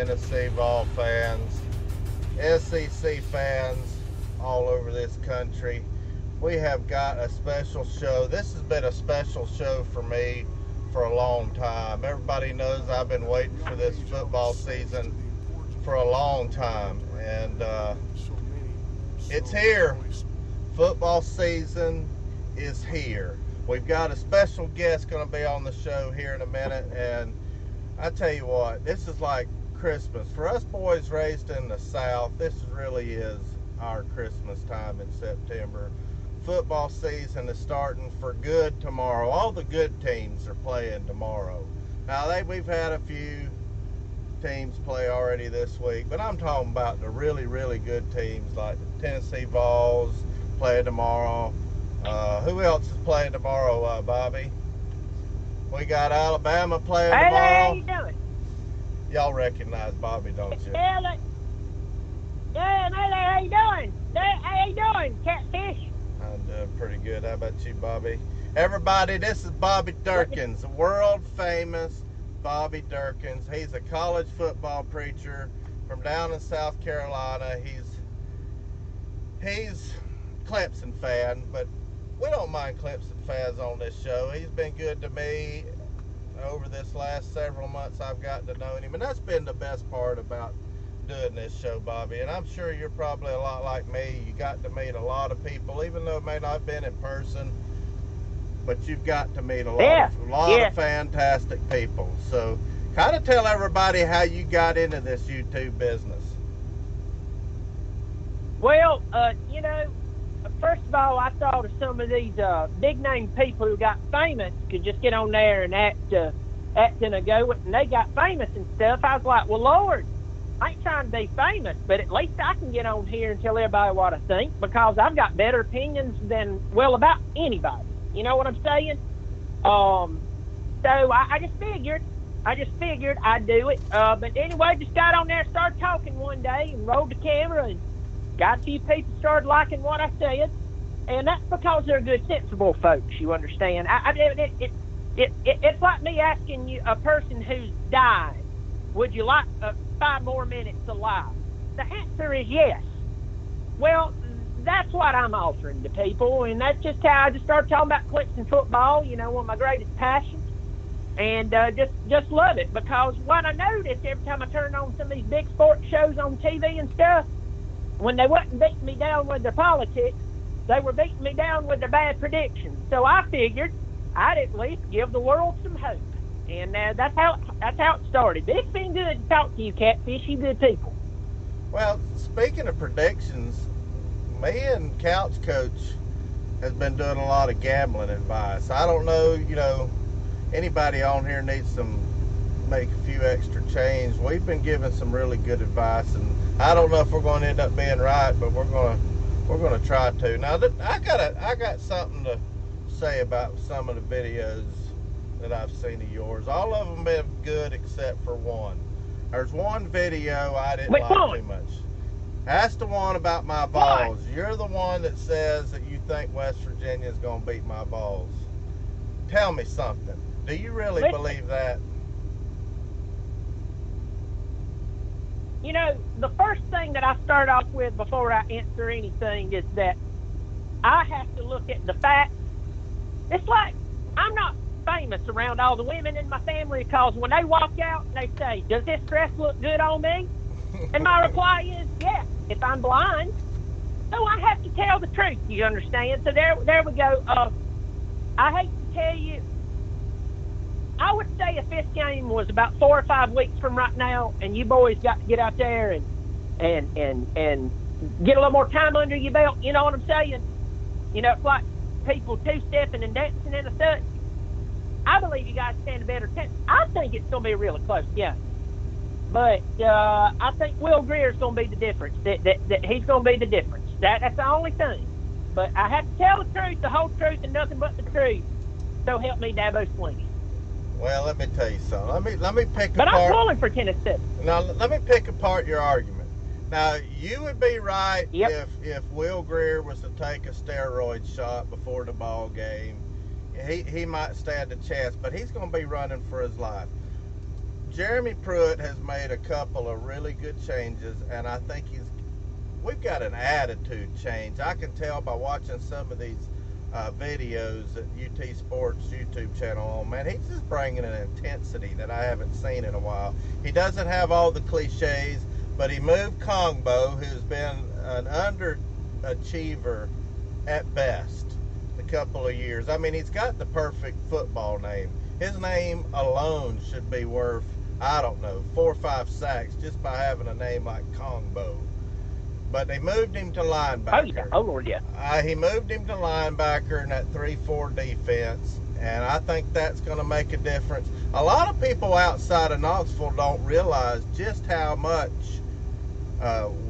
Tennessee Vol fans, SEC fans all over this country. We have got a special show. This has been a special show for me for a long time. Everybody knows I've been waiting for this football season for a long time, and it's here. Football season is here. We've got a special guest going to be on the show here in a minute, and I tell you what, this is like Christmas. For us boys raised in the South, this really is our Christmas time in September. Football season is starting for good tomorrow. All the good teams are playing tomorrow. Now, we've had a few teams play already this week, but I'm talking about the really, really good teams like the Tennessee Vols playing tomorrow. Who else is playing tomorrow, Bobby? We got Alabama playing tomorrow. Hey, how you doing? Y'all recognize Bobby, don't you? Yeah, how you doing? How you doing, Catfish? I'm doing pretty good. How about you, Bobby? Everybody, this is Bobby Dirkens, world famous Bobby Dirkens. He's a college football preacher from down in South Carolina. He's Clemson fan, but we don't mind Clemson fans on this show. He's been good to me over this last several months. I've gotten to know him, and that's been the best part about doing this show, Bobby. And I'm sure you're probably a lot like me. You got to meet a lot of people, even though it may not have been in person, but you've got to meet a lot of fantastic people. So kind of tell everybody how you got into this YouTube business. Well, first of all, I thought of some of these big-name people who got famous could just get on there and act in a go, and they got famous and stuff. I was like, well, Lord, I ain't trying to be famous, but at least I can get on here and tell everybody what I think, because I've got better opinions than, well, about anybody. You know what I'm saying? So I just figured I'd do it. But anyway, just got on there, started talking one day, and rolled the camera, and got a few people started liking what I said, and that's because they're good, sensible folks. You understand? It's like me asking you, a person who's dying, would you like 5 more minutes alive? The answer is yes. Well, that's what I'm offering to people, and that's just how I just started talking about Clemson football. One of my greatest passions, and just love it, because what I noticed every time I turned on some of these big sports shows on TV and stuff, when they wasn't beating me down with their politics, they were beating me down with their bad predictions. So I figured I'd at least give the world some hope, and that's how it started. But it's been good to talk to you, Catfish. You good people. Well, speaking of predictions, me and Couch Coach has been doing a lot of gambling advice. I don't know, anybody on here needs make a few extra change. We've been giving some really good advice, and I don't know if we're going to end up being right, but we're going to try to. Now, I got something to say about some of the videos that I've seen of yours. All of them have been good except for one. There's one video I didn't like too much. That's the one about my Vols. You're the one that says that you think West Virginia is going to beat my Vols. Tell me something. Do you really believe that? The first thing that I start off with before I answer anything is that I have to look at the facts. It's like I'm not famous around all the women in my family, because when they walk out, they say, does this dress look good on me? And my reply is, yes, if I'm blind. So I have to tell the truth, you understand? So there we go. I hate to tell you, I would say if this game was about 4 or 5 weeks from right now, and you boys got to get out there and get a little more time under your belt, you know what I'm saying? It's like people two-stepping and dancing in a thud. I believe you guys stand a better chance. I think it's going to be a really close game. But I think Will Greer's going to be the difference. That he's going to be the difference. That's the only thing. But I have to tell the truth, the whole truth, and nothing but the truth. So help me, Dabo Slingy. Well, let me tell you something. Let me pick apart. But I'm pulling for Tennessee. Now, let me pick apart your argument. Now, you would be right if Will Greer was to take a steroid shot before the ball game. He might stand a chance, but he's going to be running for his life. Jeremy Pruitt has made a couple of really good changes, and I think we've got an attitude change. I can tell by watching some of these videos at UT Sports YouTube channel. Man, he's just bringing an intensity that I haven't seen in a while. He doesn't have all the cliches, but he moved Kongbo, who's been an underachiever at best a couple of years. I mean, he's got the perfect football name. His name alone should be worth, I don't know, 4 or 5 sacks just by having a name like Kongbo. But they moved him to linebacker. Oh, yeah. Oh, Lord, yeah. He moved him to linebacker in that 3-4 defense, and I think that's going to make a difference. A lot of people outside of Knoxville don't realize just how much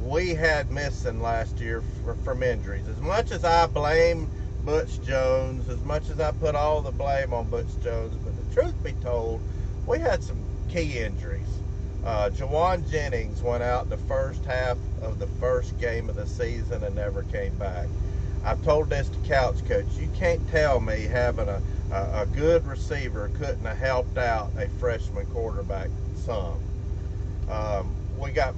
we had missing last year from injuries. As much as I blame Butch Jones, as much as I put all the blame on Butch Jones, but the truth be told, we had some key injuries. Jawan Jennings went out the first half of the first game of the season and never came back. I've told this to Couch Coach. You can't tell me having a good receiver couldn't have helped out a freshman quarterback some. We got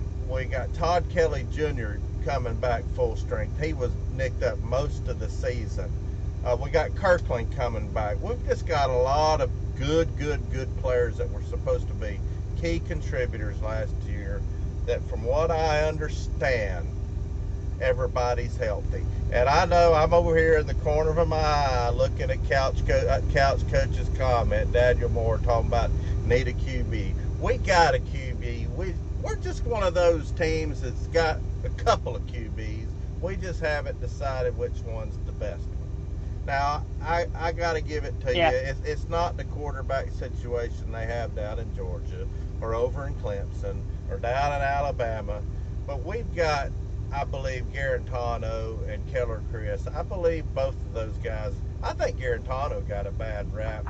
Todd Kelly Jr. coming back full strength. He was nicked up most of the season. We got Kirkland coming back. We've just got a lot of good players that were supposed to be key contributors last year that, from what I understand, everybody's healthy. And I know I'm over here in the corner of my eye looking at Couch Coach's comment, Daniel Moore, talking about need a QB. We got a QB. We're just one of those teams that's got a couple of QBs. We just haven't decided which one's the best one. Now, I got to give it to you. It's not the quarterback situation they have down in Georgia or over in Clemson or down in Alabama. But we've got, I believe, Garantano and Keller Chris. I believe both of those guys. I think Garantano got a bad rap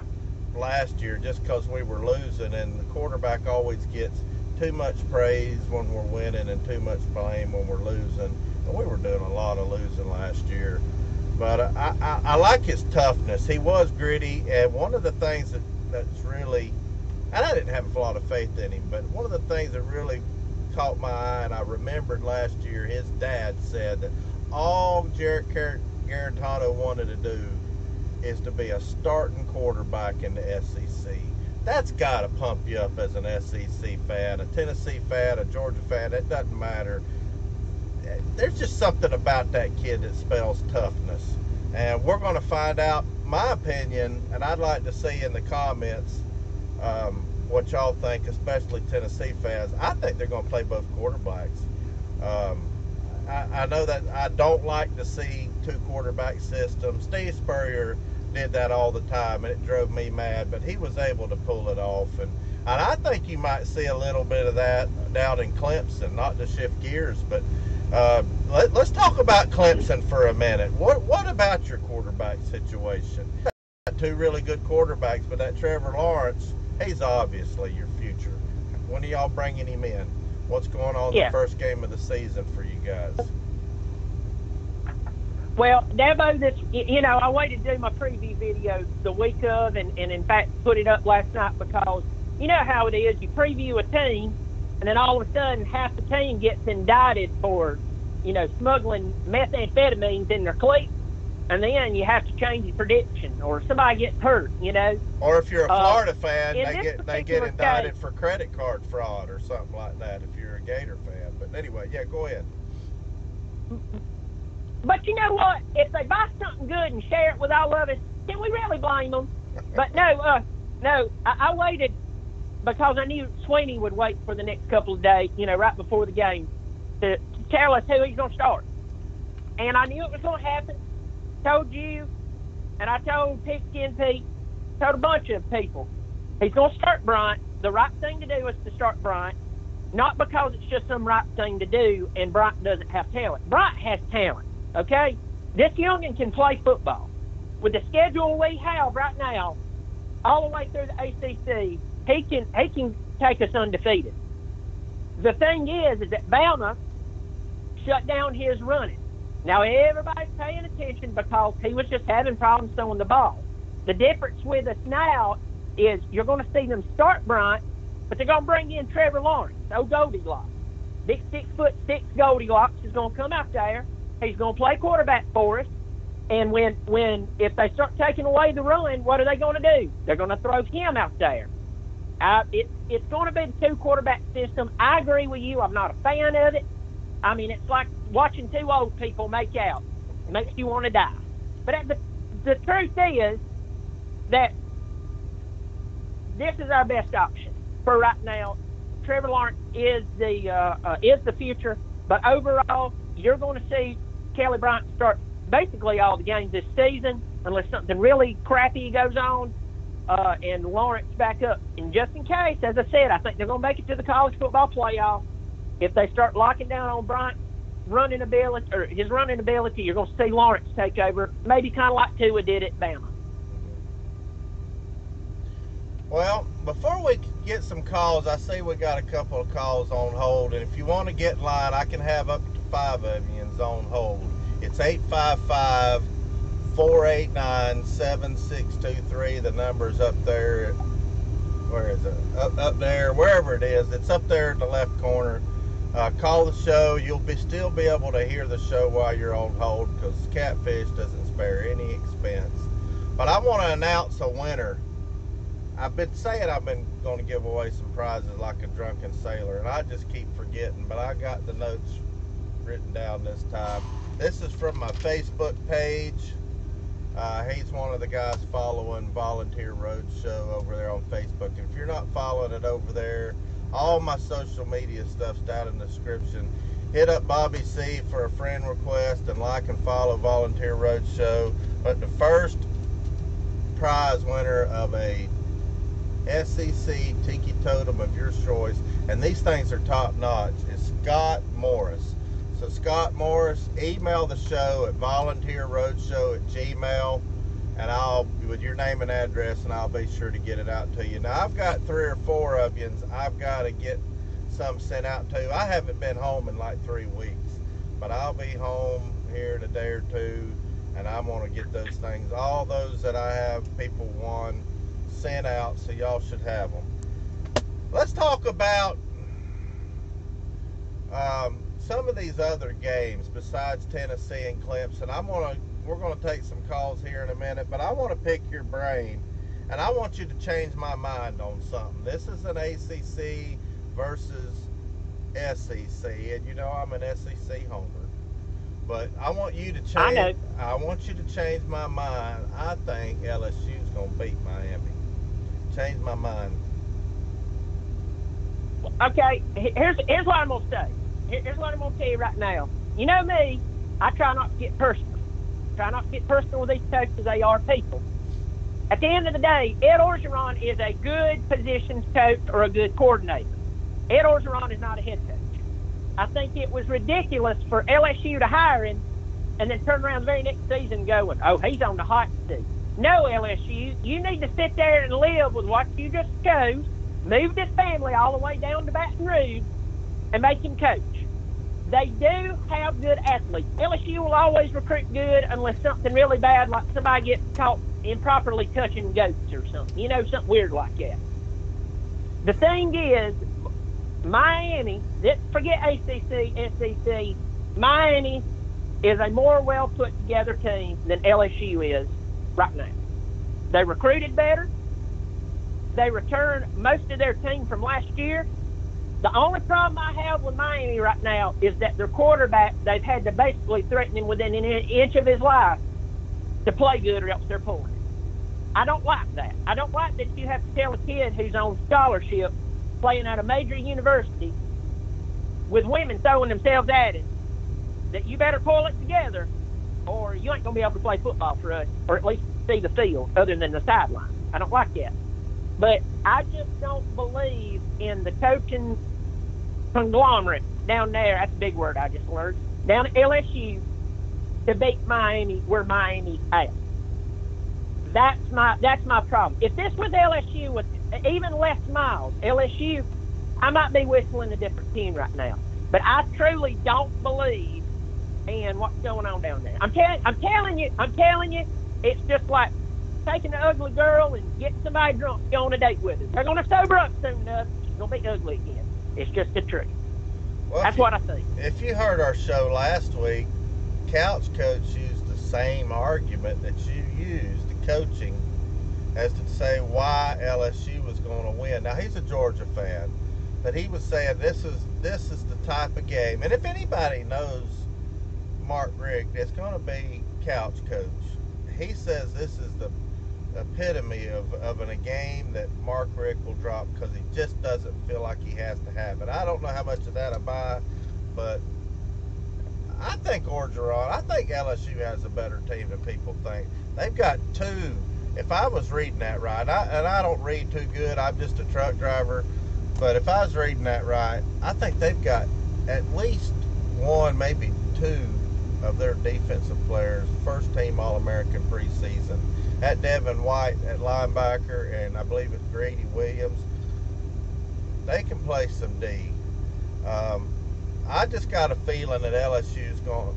last year just because we were losing, and the quarterback always gets too much praise when we're winning and too much blame when we're losing. And we were doing a lot of losing last year. But I like his toughness. He was gritty, and one of the things that's really, and I didn't have a lot of faith in him, but one of the things that really caught my eye, and I remembered last year, his dad said that all Jarrett Garantano wanted to do is to be a starting quarterback in the SEC. That's got to pump you up as an SEC fan, a Tennessee fan, a Georgia fan. It doesn't matter. There's just something about that kid that spells toughness. And we're going to find out, my opinion, and I'd like to see in the comments what y'all think, especially Tennessee fans. I think they're going to play both quarterbacks. I know that I don't like to see 2 quarterback systems. Steve Spurrier did that all the time, and it drove me mad, but he was able to pull it off. And I think you might see a little bit of that down in Clemson, not to shift gears, but let's talk about Clemson for a minute. What about your quarterback situation? Got 2 really good quarterbacks, but that Trevor Lawrence, he's obviously your future. When are y'all bringing him in? What's going on the first game of the season for you guys? Well, Dabo, I waited to do my preview video the week of, and in fact put it up last night because you know how it is. You preview a team, and then all of a sudden half the team gets indicted for, smuggling methamphetamines in their cleats, and then you have to change your prediction, or somebody gets hurt, Or if you're a Florida fan, they get indicted case, for credit card fraud or something like that if you're a Gator fan. But anyway, go ahead. But you know what? If they buy something good and share it with all of us, can we really blame them? But no, I waited because I knew Sweeney would wait for the next couple of days, right before the game, to tell us who he's going to start. And I knew it was going to happen. Told you, and I told Pigskin Pete, told a bunch of people, he's going to start Bryant. The right thing to do is to start Bryant, not because it's just some right thing to do and Bryant doesn't have talent. Bryant has talent, okay? This youngin can play football. With the schedule we have right now, all the way through the ACC, he can take us undefeated. The thing is that Bama shut down his running. Now everybody's paying attention because he was just having problems throwing the ball. The difference with us now is you're going to see them start Bryant But they're going to bring in Trevor Lawrence, old Goldilocks. Big 6'6" Goldilocks is going to come out there. He's going to play quarterback for us. And if they start taking away the run, what are they going to do? They're going to throw him out there. It's going to be the two-quarterback system. I agree with you. I'm not a fan of it. I mean, it's like watching two old people make out. It makes you want to die. But the truth is that this is our best option for right now. Trevor Lawrence is the future. But overall, you're going to see Kelly Bryant start basically all the games this season, unless something really crappy goes on, and Lawrence back up. And just in case, as I said, I think they're going to make it to the college football playoff. If they start locking down on Bryant's running ability, or his running ability, you're going to see Lawrence take over, maybe kind of like Tua did at Bama. Well, before we get some calls, I see we got a couple of calls on hold, and if you want to get in line, I can have up to 5 of you on hold. It's 855-489-7623. The number's up there. Where is it? Up there, wherever it is. It's up there in the left corner. Call the show. You'll still be able to hear the show while you're on hold, because Catfish doesn't spare any expense. But I want to announce a winner. I've been saying I've been going to give away some prizes like a drunken sailor, and I just keep forgetting, but I got the notes written down this time. This is from my Facebook page. He's one of the guys following Volunteer Roadshow over there on Facebook. And if you're not following it over there, all my social media stuff's down in the description. Hit up Bobby C for a friend request and like and follow Volunteer Roadshow. But the first prize winner of a SEC Tiki Totem of your choice, and these things are top notch, is Scott Morris. So Scott Morris, email the show at volunteerroadshow@gmail.com, and I'll, with your name and address, and I'll be sure to get it out to you. Now, I've got 3 or 4 of you, and I've got to get some sent out to you. I haven't been home in like 3 weeks, but I'll be home here in a day or two, and I'm going to get those things, all those that I have people won, sent out, so y'all should have them. Let's talk about some of these other games besides Tennessee and Clemson. We're going to take some calls here in a minute, but I want to pick your brain, and I want you to change my mind on something. This is an ACC versus SEC, and you know I'm an SEC homer. But I want you to change. I want you to change my mind. I think LSU's going to beat Miami. Change my mind. Okay, here's what I'm going to say. Here's what I'm going to tell you right now. You know me, I try not to get personal. Try not to get personal with these coaches. They are people. At the end of the day, Ed Orgeron is a good positions coach or a good coordinator. Ed Orgeron is not a head coach. I think it was ridiculous for LSU to hire him and then turn around the very next season going, oh, he's on the hot seat. No, LSU, you need to sit there and live with what you just chose, move this family all the way down to Baton Rouge, and make him coach. They do have good athletes. LSU will always recruit good unless something really bad, like somebody gets caught improperly touching goats or something. You know, something weird like that. The thing is, Miami, forget ACC, SEC, Miami is a more well put together team than LSU is right now. They recruited better. They returned most of their team from last year. The only problem I have with Miami right now is that their quarterback, they've had to basically threaten him within an inch of his life to play good or else they're pulling it. I don't like that. I don't like that you have to tell a kid who's on scholarship playing at a major university with women throwing themselves at him that you better pull it together or you ain't going to be able to play football for us or at least see the field other than the sideline. I don't like that. But I just don't believe in the coaching conglomerate down there. That's a big word I just learned. Down at LSU to beat Miami where Miami's at. That's my problem. If this was LSU with even less miles, LSU, I might be whistling a different tune right now. But I truly don't believe in what's going on down there. I'm telling you, it's just like taking an ugly girl and getting somebody drunk to go on a date with her. They're going to sober up soon enough. He's gonna be ugly again. It's just the truth. Well, That's what I think. If you heard our show last week, Couch Coach used the same argument that you used, the coaching, as to say why LSU was going to win. Now, he's a Georgia fan, but he was saying this is the type of game. And if anybody knows Mark Richt, it's going to be Couch Coach. He says this is the epitome of a game that Mark Richt will drop because he just doesn't feel like he has to have it. I don't know how much of that I buy, but I think Orgeron, I think LSU has a better team than people think. They've got two. If I was reading that right, and I don't read too good, I'm just a truck driver, but if I was reading that right, I think they've got at least one, maybe two of their defensive players, first team All-American preseason. At Devin White at linebacker, and I believe it's Grady Williams. They can play some D. I just got a feeling that LSU's gonna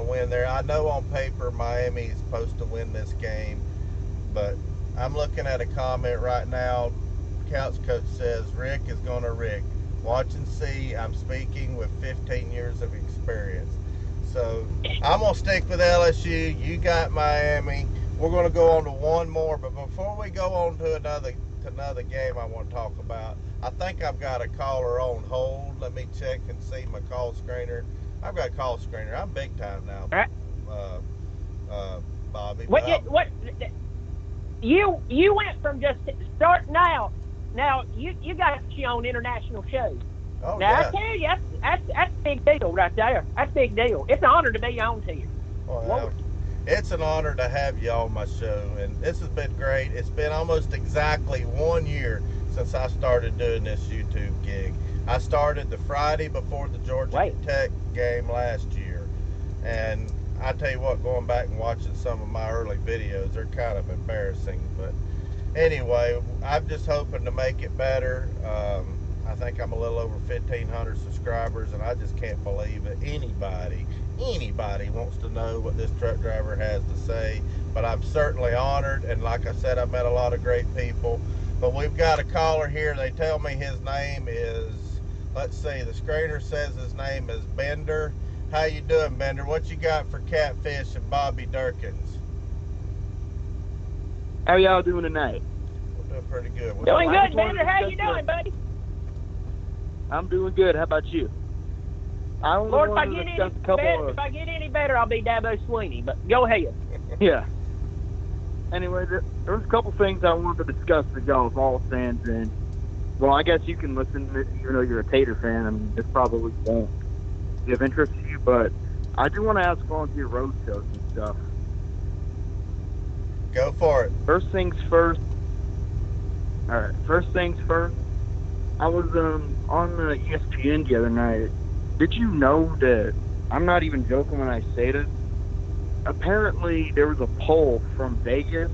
win there. I know on paper Miami's supposed to win this game, but I'm looking at a comment right now. Couch Coach says Rick is gonna Rick. Watch and see. I'm speaking with 15 years of experience. So I'm going to stick with LSU. You got Miami. We're going to go on to one more. But before we go on to another game I want to talk about, I think I've got a caller on hold. Let me check and see my call screener. I've got a call screener. I'm big time now, Bobby. You went from just starting out. Now you got you on international shows. Oh, now, yeah. I tell you, that's a big deal right there. That's a big deal. It's an honor to be on here. Well, it's an honor to have you on my show, and this has been great. It's been almost exactly 1 year since I started doing this YouTube gig. I started the Friday before the Georgia Tech game last year, and I tell you what, going back and watching some of my early videos, they're kind of embarrassing, but anyway, I'm just hoping to make it better. I think I'm a little over 1,500 subscribers, and I just can't believe that anybody wants to know what this truck driver has to say. But I'm certainly honored, and like I said, I've met a lot of great people. But we've got a caller here. They tell me his name is, let's see, the screener says his name is Bender. How you doing, Bender? What you got for Catfish and Bobby Dirkens? How y'all doing tonight? We're doing pretty good. Doing good, Bender. How you doing, buddy? I'm doing good. How about you? Lord, if I get any better, I'll be Dabo Sweeney. But go ahead. Yeah. Anyway, there's a couple things I wanted to discuss with y'all as Vols fans, and well, I guess you can listen even though you're a Tater fan. I mean, this probably won't be of interest to you, but I do want to ask on to your road shows and stuff. Go for it. First things first. All right. First things first. I was on the ESPN the other night. Did you know that, I'm not even joking when I say this, apparently there was a poll from Vegas.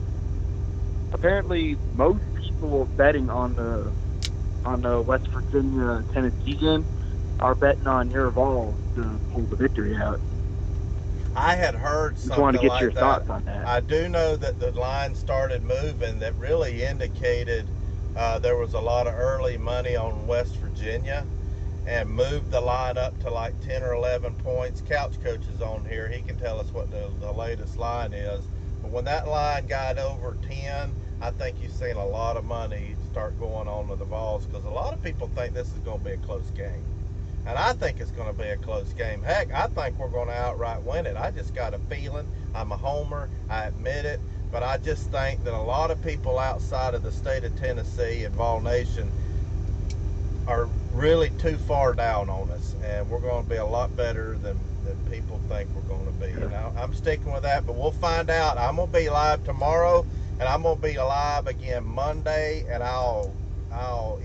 Apparently most people betting on the West Virginia Tennessee game are betting on your Vols to pull the victory out. I had heard something just wanted to get like your that. thoughts on that. I do know that the line started moving that really indicated there was a lot of early money on West Virginia and moved the line up to like 10 or 11 points. Couch Coach is on here. He can tell us what the latest line is. But when that line got over 10, I think you've seen a lot of money start going on to the Vols because a lot of people think this is going to be a close game. And I think it's going to be a close game. Heck, I think we're going to outright win it. I just got a feeling. I'm a homer. I admit it. But I just think that a lot of people outside of the state of Tennessee and Vol Nation are really too far down on us. And we're going to be a lot better than people think we're going to be. And I'm sticking with that. But we'll find out. I'm going to be live tomorrow. And I'm going to be live again Monday. And I'll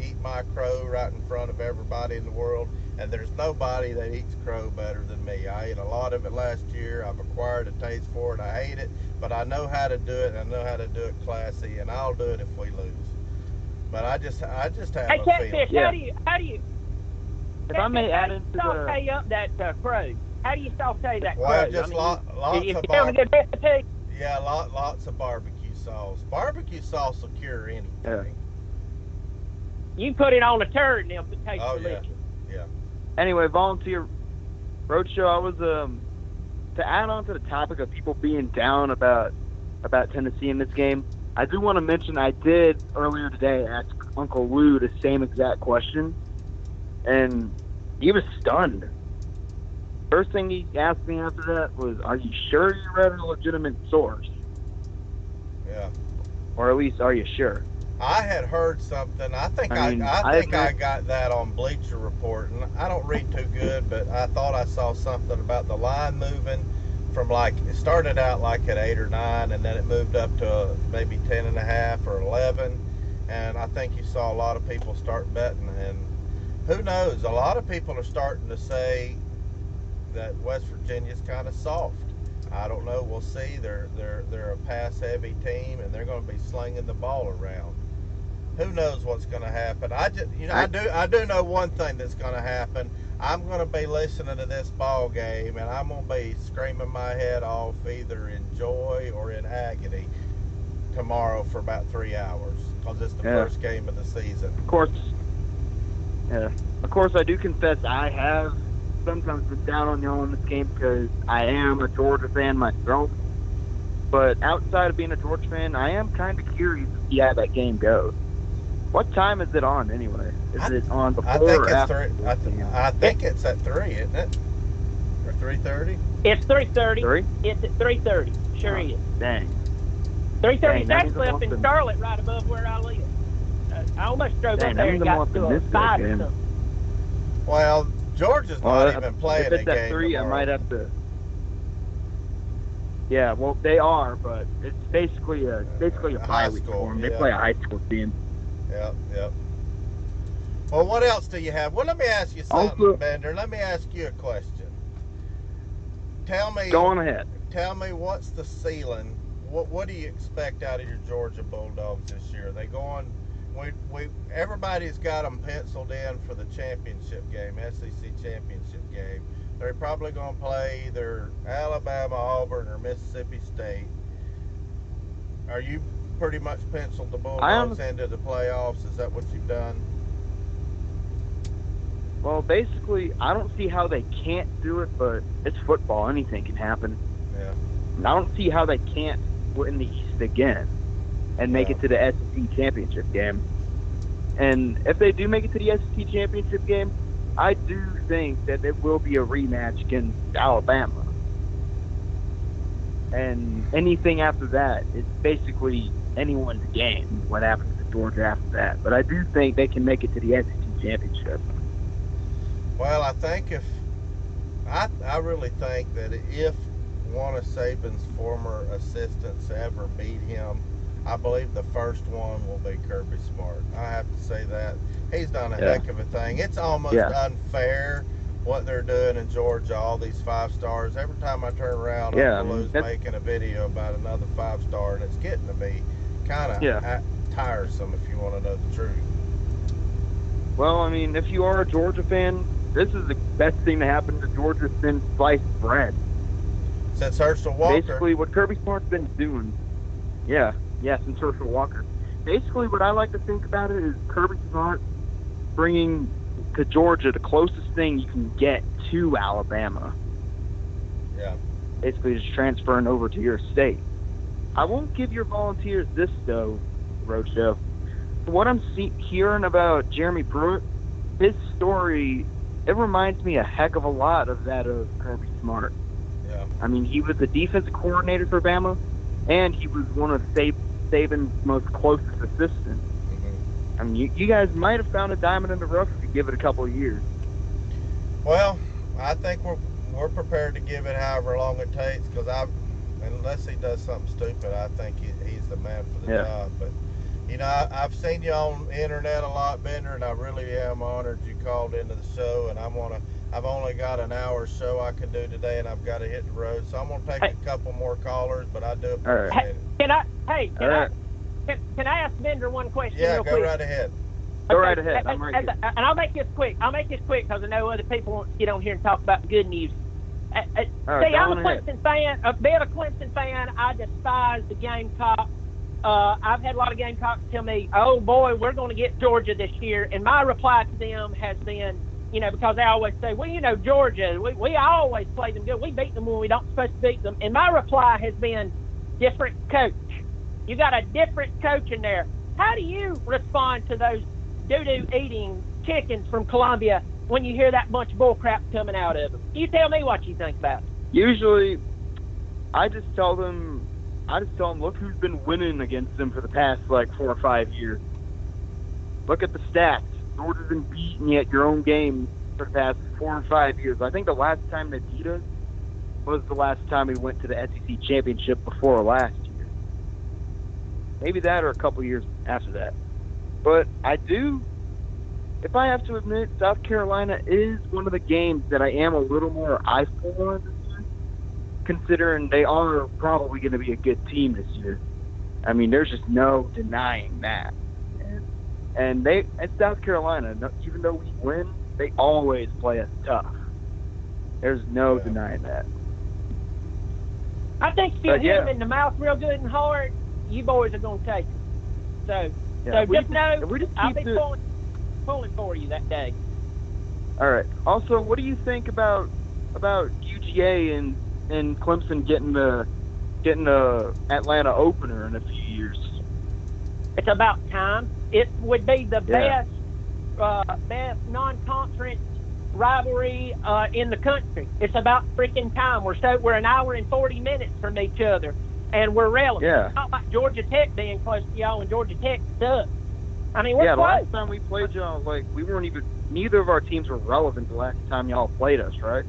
eat my crow right in front of everybody in the world. And there's nobody that eats crow better than me. I ate a lot of it last year. I've acquired a taste for it. I hate it, but I know how to do it. And I know how to do it classy, and I'll do it if we lose. But I just have a Catfish, feeling. how do you? If I may add into saute up that crow. How do you saute that crow? Well, just lots of good recipe. Yeah, lots of barbecue sauce. Barbecue sauce will cure anything. Yeah. You put it on a turd and they'll taste Oh, the yeah. liquor. Yeah. Anyway, volunteer roadshow. I was to add on to the topic of people being down about Tennessee in this game. I do want to mention I did earlier today ask Uncle Lou the same exact question, and he was stunned. First thing he asked me after that was, "Are you sure you read a legitimate source?" Yeah. Or at least, are you sure? I had heard something. I think I got that on Bleacher Report, and I don't read too good, but I thought I saw something about the line moving from it started out like at 8 or 9, and then it moved up to maybe 10.5 or 11, and I think you saw a lot of people start betting, and who knows? A lot of people are starting to say that West Virginia's kind of soft. I don't know. We'll see. They're a pass-heavy team, and they're going to be slinging the ball around. Who knows what's going to happen? I do know one thing that's going to happen. I'm going to be listening to this ball game, and I'm going to be screaming my head off either in joy or in agony tomorrow for about 3 hours because it's the first game of the season. Of course, I do confess I have sometimes been down on y'all in this game because I am a Georgia fan myself. But outside of being a Georgia fan, I am kind of curious to see how that game goes. What time is it on anyway? Is it on before or after? I think it's at 3, isn't it? Or 3:30? It's 3:30. 3? It's at 3:30. Sure is. Dang. 3:30 is actually up in Charlotte, right above where I live. I almost drove up there and got to a fight or something. Well, Georgia's not even playing a game at 3, tomorrow. I might have to. Yeah, well, they are, but it's basically a bye week for them. They play a high school team. Yep. Well, what else do you have? Well, let me ask you something, Bender. Let me ask you a question. Tell me. Go on ahead. Tell me what's the ceiling? What do you expect out of your Georgia Bulldogs this year? They going? Everybody's got them penciled in for the championship game, SEC championship game. They're probably going to play either Alabama, Auburn, or Mississippi State. Are you pretty much penciled the Bulldogs into the playoffs? Is that what you've done? Well, basically, I don't see how they can't do it, but it's football. Anything can happen. Yeah. I don't see how they can't win the East again and make it to the SEC championship game. And if they do make it to the SEC championship game, I do think that it will be a rematch against Alabama. And anything after that is basically anyone's game, what happens to Georgia after that. But I do think they can make it to the SEC championship. Well, I really think that if one of Saban's former assistants ever beat him, I believe the first one will be Kirby Smart. I have to say that. He's done a heck of a thing. It's almost unfair what they're doing in Georgia, all these 5 stars. Every time I turn around, Uncle Lou's making a video about another 5-star, and it's getting to be kind of tiresome if you want to know the truth. Well, I mean, if you are a Georgia fan, this is the best thing to happen to Georgia since sliced bread. Since Herschel Walker. Basically, what Kirby Smart's been doing. Since Herschel Walker. Basically, what I like to think about it is Kirby Smart bringing to Georgia the closest thing you can get to Alabama. Yeah. Basically, just transferring over to your state. I won't give your Volunteers this, though, Roadshow. What I'm hearing about Jeremy Pruitt, his story, it reminds me a heck of a lot of that of Kirby Smart. Yeah. I mean, he was the defensive coordinator for Bama, and he was one of Saban's most closest assistants. Mm-hmm. I mean, you guys might have found a diamond in the rough if you give it a couple of years. Well, I think we're prepared to give it however long it takes, because unless he does something stupid, I think he's the man for the job. But you know, I've seen you on the internet a lot, Bender, and I really am honored you called into the show. And I've only got an hour show I can do today, and I've got to hit the road. So I'm going to take a couple more callers, but I do appreciate it. Can I ask Bender one question? Yeah, real go quick? right ahead. Go right ahead. I'm right here. And I'll make this quick. Because I know other people want to get on here and talk about the good news. Right, I'm a Clemson fan. Being a Clemson fan, I despise the Gamecocks. I've had a lot of Gamecocks tell me, oh, boy, we're going to get Georgia this year. And my reply to them has been, because they always say, well, Georgia, we always play them good. We beat them when we don't supposed to beat them. And my reply has been, different coach. You got a different coach in there. How do you respond to those doo-doo eating chickens from Columbia when you hear that bunch of bull crap coming out of them? You tell me what you think about it. Usually, I just tell them, look who's been winning against them for the past, 4 or 5 years. Look at the stats. Georgia's been beating you at your own game for the past 4 or 5 years. I think the last time they beat us was the last time we went to the SEC championship before last year. Maybe that or a couple years after that. But if I have to admit, South Carolina is one of the games that I am a little more eyeful on this year, considering they are probably going to be a good team this year. I mean, there's just no denying that. And at South Carolina, even though we win, they always play us tough. There's no denying that. I think if you hit them in the mouth real good and hard, you boys are going to take it. So just know I'll be pulling for you that day. All right. Also, what do you think about UGA and Clemson getting the Atlanta opener in a few years? It's about time. It would be the best non-conference rivalry in the country. It's about freaking time. We're an hour and 40 minutes from each other, and we're relevant. Yeah. It's not like Georgia Tech being close to y'all, and Georgia Tech sucks. I mean, we're the close. last time we played y'all, we weren't even. Neither of our teams were relevant the last time y'all played us, right?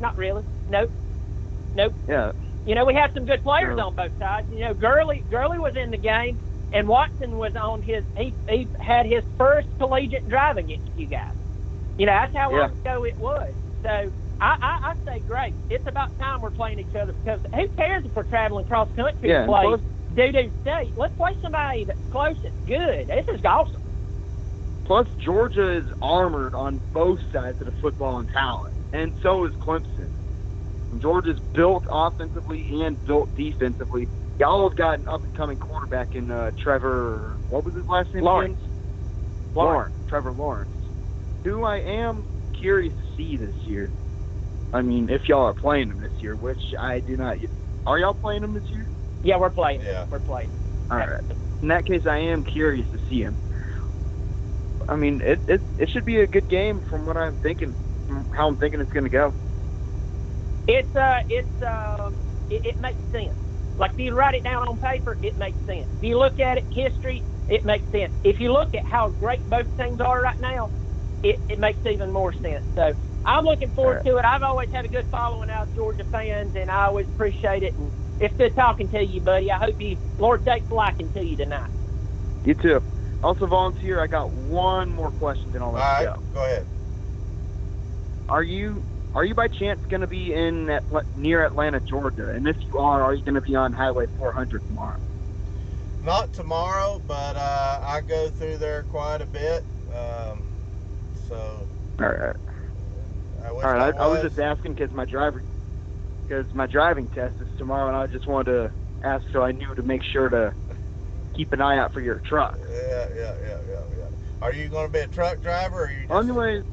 Not really. Nope. Yeah. We had some good players on both sides. Gurley was in the game, and Watson was on he had his first collegiate drive against you guys. That's how long ago it was. So I say great. It's about time we're playing each other, because who cares if we're traveling cross country to play doo-doo state? Let's play somebody that's close and good. This is awesome. Plus, Georgia is armored on both sides of the football and talent, and so is Clemson. Georgia's built offensively and built defensively. Y'all have got an up-and-coming quarterback in Trevor. What was his last name? Lawrence. Trevor Lawrence, who I am curious to see this year. I mean, if y'all are playing him this year, which I do not. Are y'all playing him this year? Yeah, we're playing. Yeah. We're playing. All right. In that case, I am curious to see him. I mean, it should be a good game from what I'm thinking, from how I'm thinking it's going to go. It makes sense. Like, if you write it down on paper, it makes sense. If you look at it, history, it makes sense. If you look at how great both teams are right now, it makes even more sense. So I'm looking forward to it. I've always had a good following out of Georgia fans, and I always appreciate it. And it's good talking to you, buddy. I hope Lord takes a liking to you tonight. You too. Also, Volunteer, I got one more question, then I'll let you go. Go ahead. Are you by chance going to be near Atlanta, Georgia? And if you are you going to be on Highway 400 tomorrow? Not tomorrow, but I go through there quite a bit. So. All right. I was just asking because my driving test is tomorrow, and I just wanted to ask so I knew to make sure to keep an eye out for your truck. Yeah. Are you going to be a truck driver, or are you just... Anyways,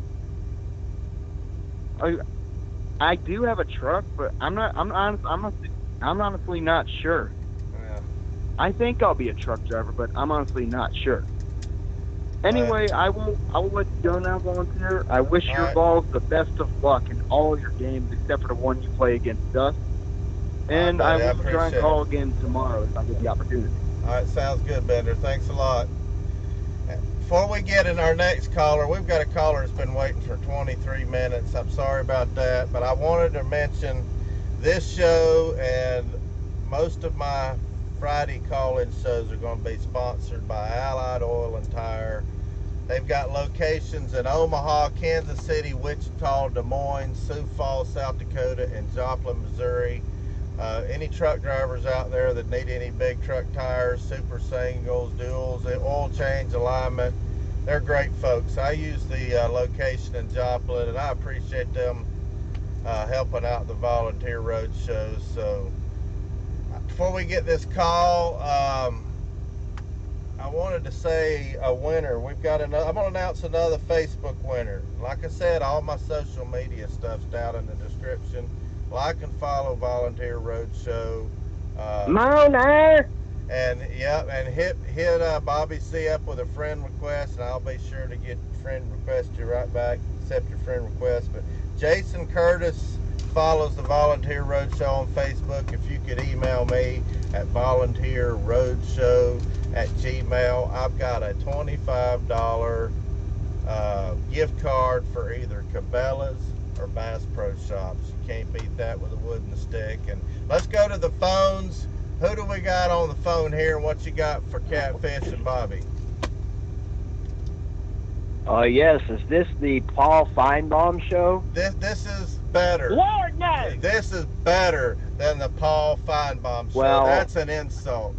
I do have a truck, but I'm honestly not sure. Yeah. I think I'll be a truck driver, but I'm honestly not sure. Anyway, I will let you go now, Volunteer. I wish your balls the best of luck in all of your games except for the one you play against us. And I will try and call again tomorrow if I get the opportunity. All right, sounds good, Bender. Thanks a lot. Before we get in our next caller, we've got a caller that's been waiting for 23 minutes. I'm sorry about that, but I wanted to mention this show, and most of my Friday call-in shows are going to be sponsored by Allied Oil and Tire. They've got locations in Omaha, Kansas City, Wichita, Des Moines, Sioux Falls, South Dakota, and Joplin, Missouri. Any truck drivers out there that need any big truck tires, super singles, duals, oil change, alignment, they're great folks. I use the location in Joplin, and I appreciate them helping out the volunteer road shows. So before we get this call, I wanted to say a winner. We've got another. I'm gonna announce another Facebook winner. Like I said, all my social media stuff's down in the description. Like and follow Volunteer Roadshow. On there. And hit Bobby C up with a friend request, and I'll be sure to get friend request you right back. Accept your friend request. But Jason Curtis follows the Volunteer Roadshow on Facebook. If you could email me at volunteerroadshow@gmail. I've got a $25 gift card for either Cabela's or Bass Pro Shops. You can't beat that with a wooden stick. And let's go to the phones. Who do we got on the phone here, and what you got for Catfish and Bobby? Yes. Is this the Paul Feinbaum show? This is better. Lord, no. This is better than the Paul Feinbaum show. Well, that's an insult.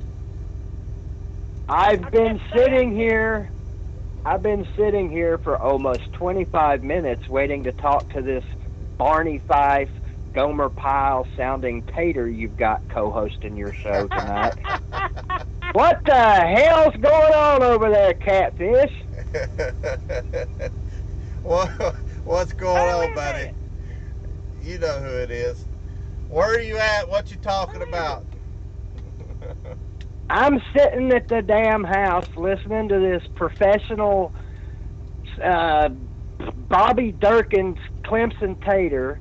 I've been sitting here for almost 25 minutes waiting to talk to this Barney Fife, Gomer Pyle sounding tater you've got co-hosting your show tonight. What the hell's going on over there, Catfish? What's going on, buddy? You know who it is. Where are you at? What you talking about? I'm sitting at the damn house listening to this professional Bobby Dirkens Clemson tater.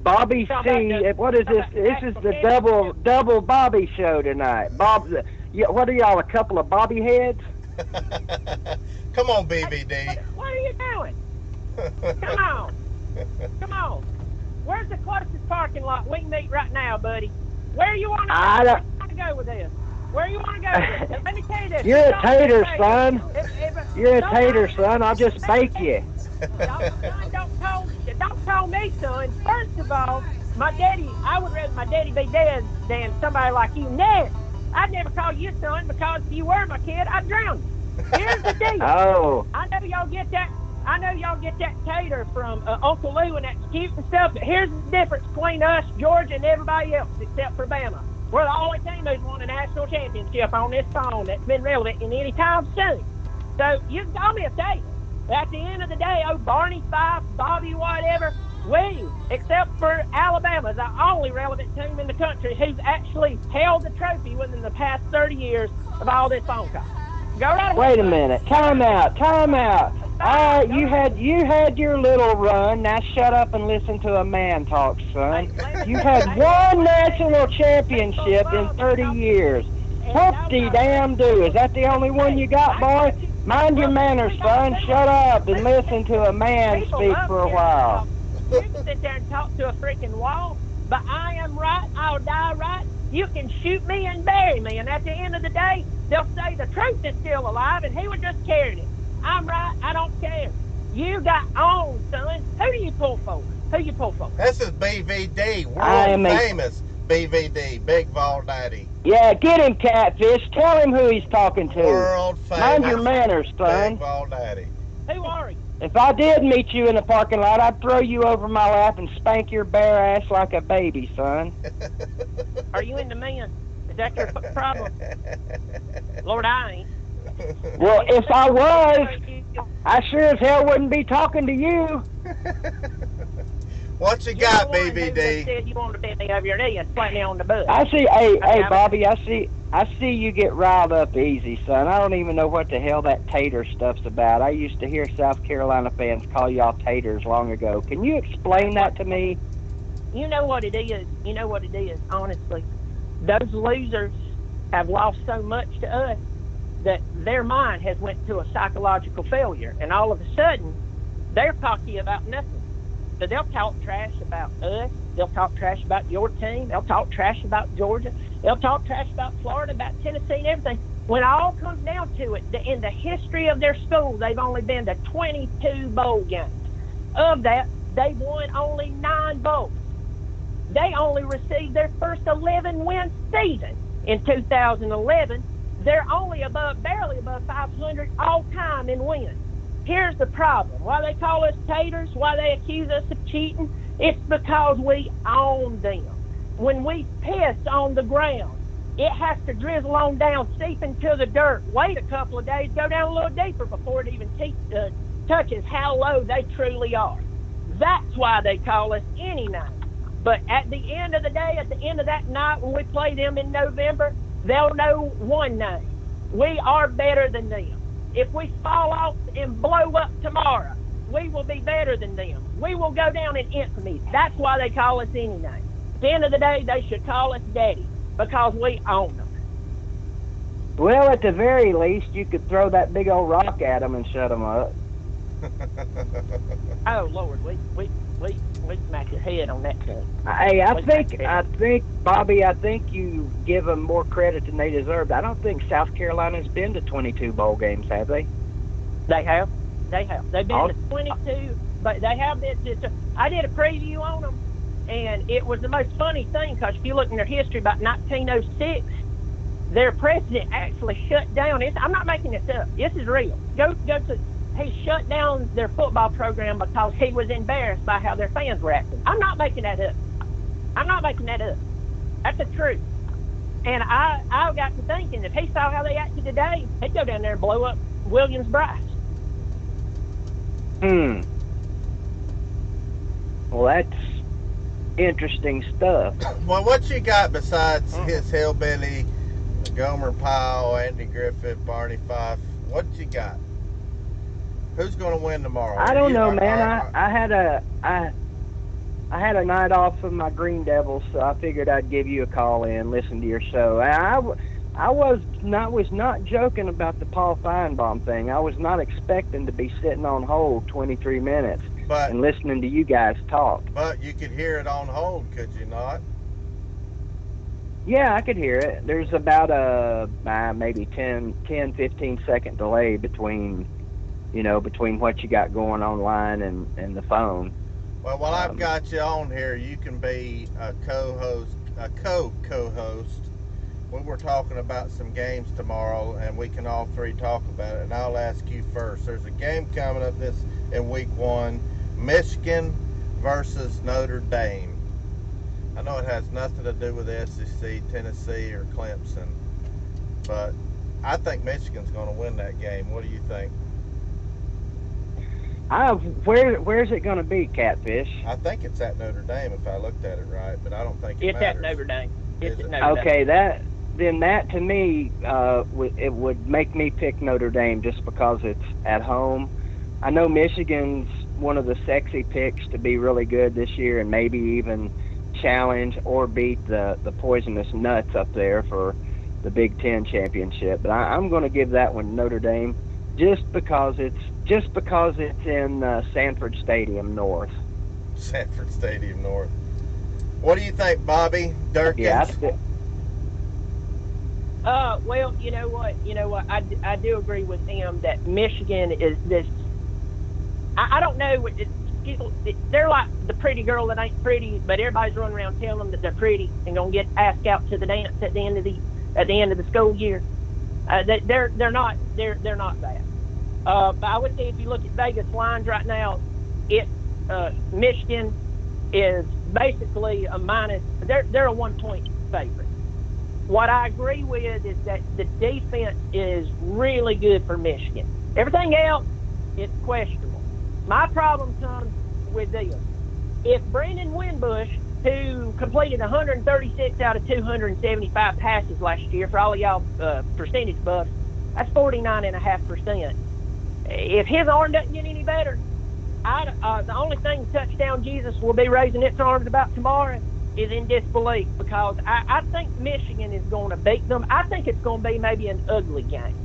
Bobby C. What is this? This is the double Bobby show tonight. What are y'all? A couple of Bobby heads? Come on, BBD. What are you doing? Come on. Where's the closest parking lot? We can meet right now, buddy. Where you want to go with this? Where you want to go with this? Let me tell you this. You're a tater, son. You're a tater, son. I'll just bake you. Don't call me son. First of all, my daddy, I would rather my daddy be dead than somebody like you. Never. I'd never call you son, because if you were my kid, I'd drown you. Here's the deal. Oh. I know y'all get that tater from Uncle Lou, and that's cute and stuff, but here's the difference between us, Georgia, and everybody else except for Bama. We're the only team who's won a national championship on this phone that's been relevant in any time soon. So you can call me a tater. But at the end of the day, Barney Fife, Bobby whatever, we, except for Alabama, is the only relevant team in the country who's actually held the trophy within the past 30 years of all this phone call. Go right ahead. Wait a minute. Time out. All right, you had your little run. Now shut up and listen to a man talk, son. You had one national championship in 30 years. Whoop-de-damn-do. Is that the only one you got, boy? Mind your manners, son. Shut up and listen to a man speak for a while. You can sit there and talk to a freaking wall, but I am right. I'll die right. You can shoot me and bury me, and at the end of the day, they'll say the truth is still alive, and he was just carrying it. I'm right. I don't care. You got on, son. Who do you pull for? This is BVD, world famous BVD, Big Vol Daddy. Yeah, get him, Catfish. Tell him who he's talking to. World famous. Mind your manners, son. Big Vol Daddy. Who are you? If I did meet you in the parking lot, I'd throw you over my lap and spank your bare ass like a baby, son. Are you into men? Is that your problem? Lord, I ain't. Well, if I was, I sure as hell wouldn't be talking to you. What you got, BBD? Said you wanted to bend me over your knee and slap me on the butt. I see. Hey, Bobby. I see you get riled up easy, son. I don't even know what the hell that tater stuff's about. I used to hear South Carolina fans call y'all taters long ago. Can you explain that to me? You know what it is. Honestly, those losers have lost so much to us that their mind has went to a psychological failure, and all of a sudden, they're cocky about nothing. So they'll talk trash about us. They'll talk trash about your team. They'll talk trash about Georgia. They'll talk trash about Florida, about Tennessee, and everything. When it all comes down to it, in the history of their school, they've only been to 22 bowl games. Of that, they've won only 9 bowls. They only received their first 11-win season in 2011. They're only barely above 500 all-time in wins. Here's the problem. Why they call us taters, why they accuse us of cheating, it's because we own them. when we piss on the ground, it has to drizzle on down, seep into the dirt, wait a couple of days, go down a little deeper before it even touches how low they truly are. That's why they call us any name. But at the end of the day, at the end of that night when we play them in November, they'll know one name. We are better than them. If we fall off and blow up tomorrow, we will be better than them. We will go down in infamy. That's why they call us any name. At the end of the day, they should call us Daddy because we own them. Well, at the very least, you could throw that big old rock at them and shut them up. Oh Lord, we smack your head on that thing. Hey, I think, Bobby, I think you give them more credit than they deserve. I don't think South Carolina's been to 22 bowl games, have they? They have. They've been to 22, but they have been to. I did a preview on them, and it was the most funny thing because if you look in their history, about 1906, their president actually shut down. I'm not making this up. This is real. Go to. He shut down their football program because he was embarrassed by how their fans were acting. I'm not making that up. That's the truth. And I got to thinking, if he saw how they acted today, he'd go down there and blow up Williams-Brice. Well, that's interesting stuff. Well, what you got besides his hillbilly, Gomer Pyle, Andy Griffith, Barney Fife? What you got? Who's going to win tomorrow? I don't know, man. I had a night off of my Green Devils, so I figured I'd give you a call in, listen to your show. I was not joking about the Paul Feinbaum thing. I was not expecting to be sitting on hold 23 minutes and listening to you guys talk. But you could hear it on hold, could you not? Yeah, I could hear it. There's about a maybe 15 second delay between what you got going online and the phone. Well, while I've got you on here, you can be a co-host. We were talking about some games tomorrow, and we can all three talk about it. And I'll ask you first. There's a game coming up in week 1, Michigan versus Notre Dame. I know it has nothing to do with the SEC, Tennessee, or Clemson, but I think Michigan's going to win that game. What do you think? Where's it going to be, Catfish? I think it's at Notre Dame if I looked at it right, but I don't think it matters. It's at Notre Dame. It's at Notre Dame. Okay, that to me, it would make me pick Notre Dame just because it's at home. I know Michigan's one of the sexy picks to be really good this year and maybe even challenge or beat the poisonous nuts up there for the Big Ten championship. But I'm going to give that one Notre Dame just because it's in Sanford Stadium North. Sanford Stadium North. What do you think, Bobby? Dirkens? Yeah, well, you know what? I do agree with him that Michigan is this. I don't know. They're like the pretty girl that ain't pretty, but everybody's running around telling them that they're pretty and gonna get asked out to the dance at the end of the school year. They're not that. But I would say if you look at Vegas lines right now, Michigan is basically a minus. They're a 1-point favorite. What I agree with is that the defense is really good for Michigan. Everything else, it's questionable. My problem comes with this. If Brandon Wimbush, who completed 136 out of 275 passes last year, for all of y'all percentage buffs, that's 49.5%. If his arm doesn't get any better, the only thing Touchdown Jesus will be raising its arms about tomorrow is in disbelief, because I think Michigan is going to beat them. I think it's going to be maybe an ugly game.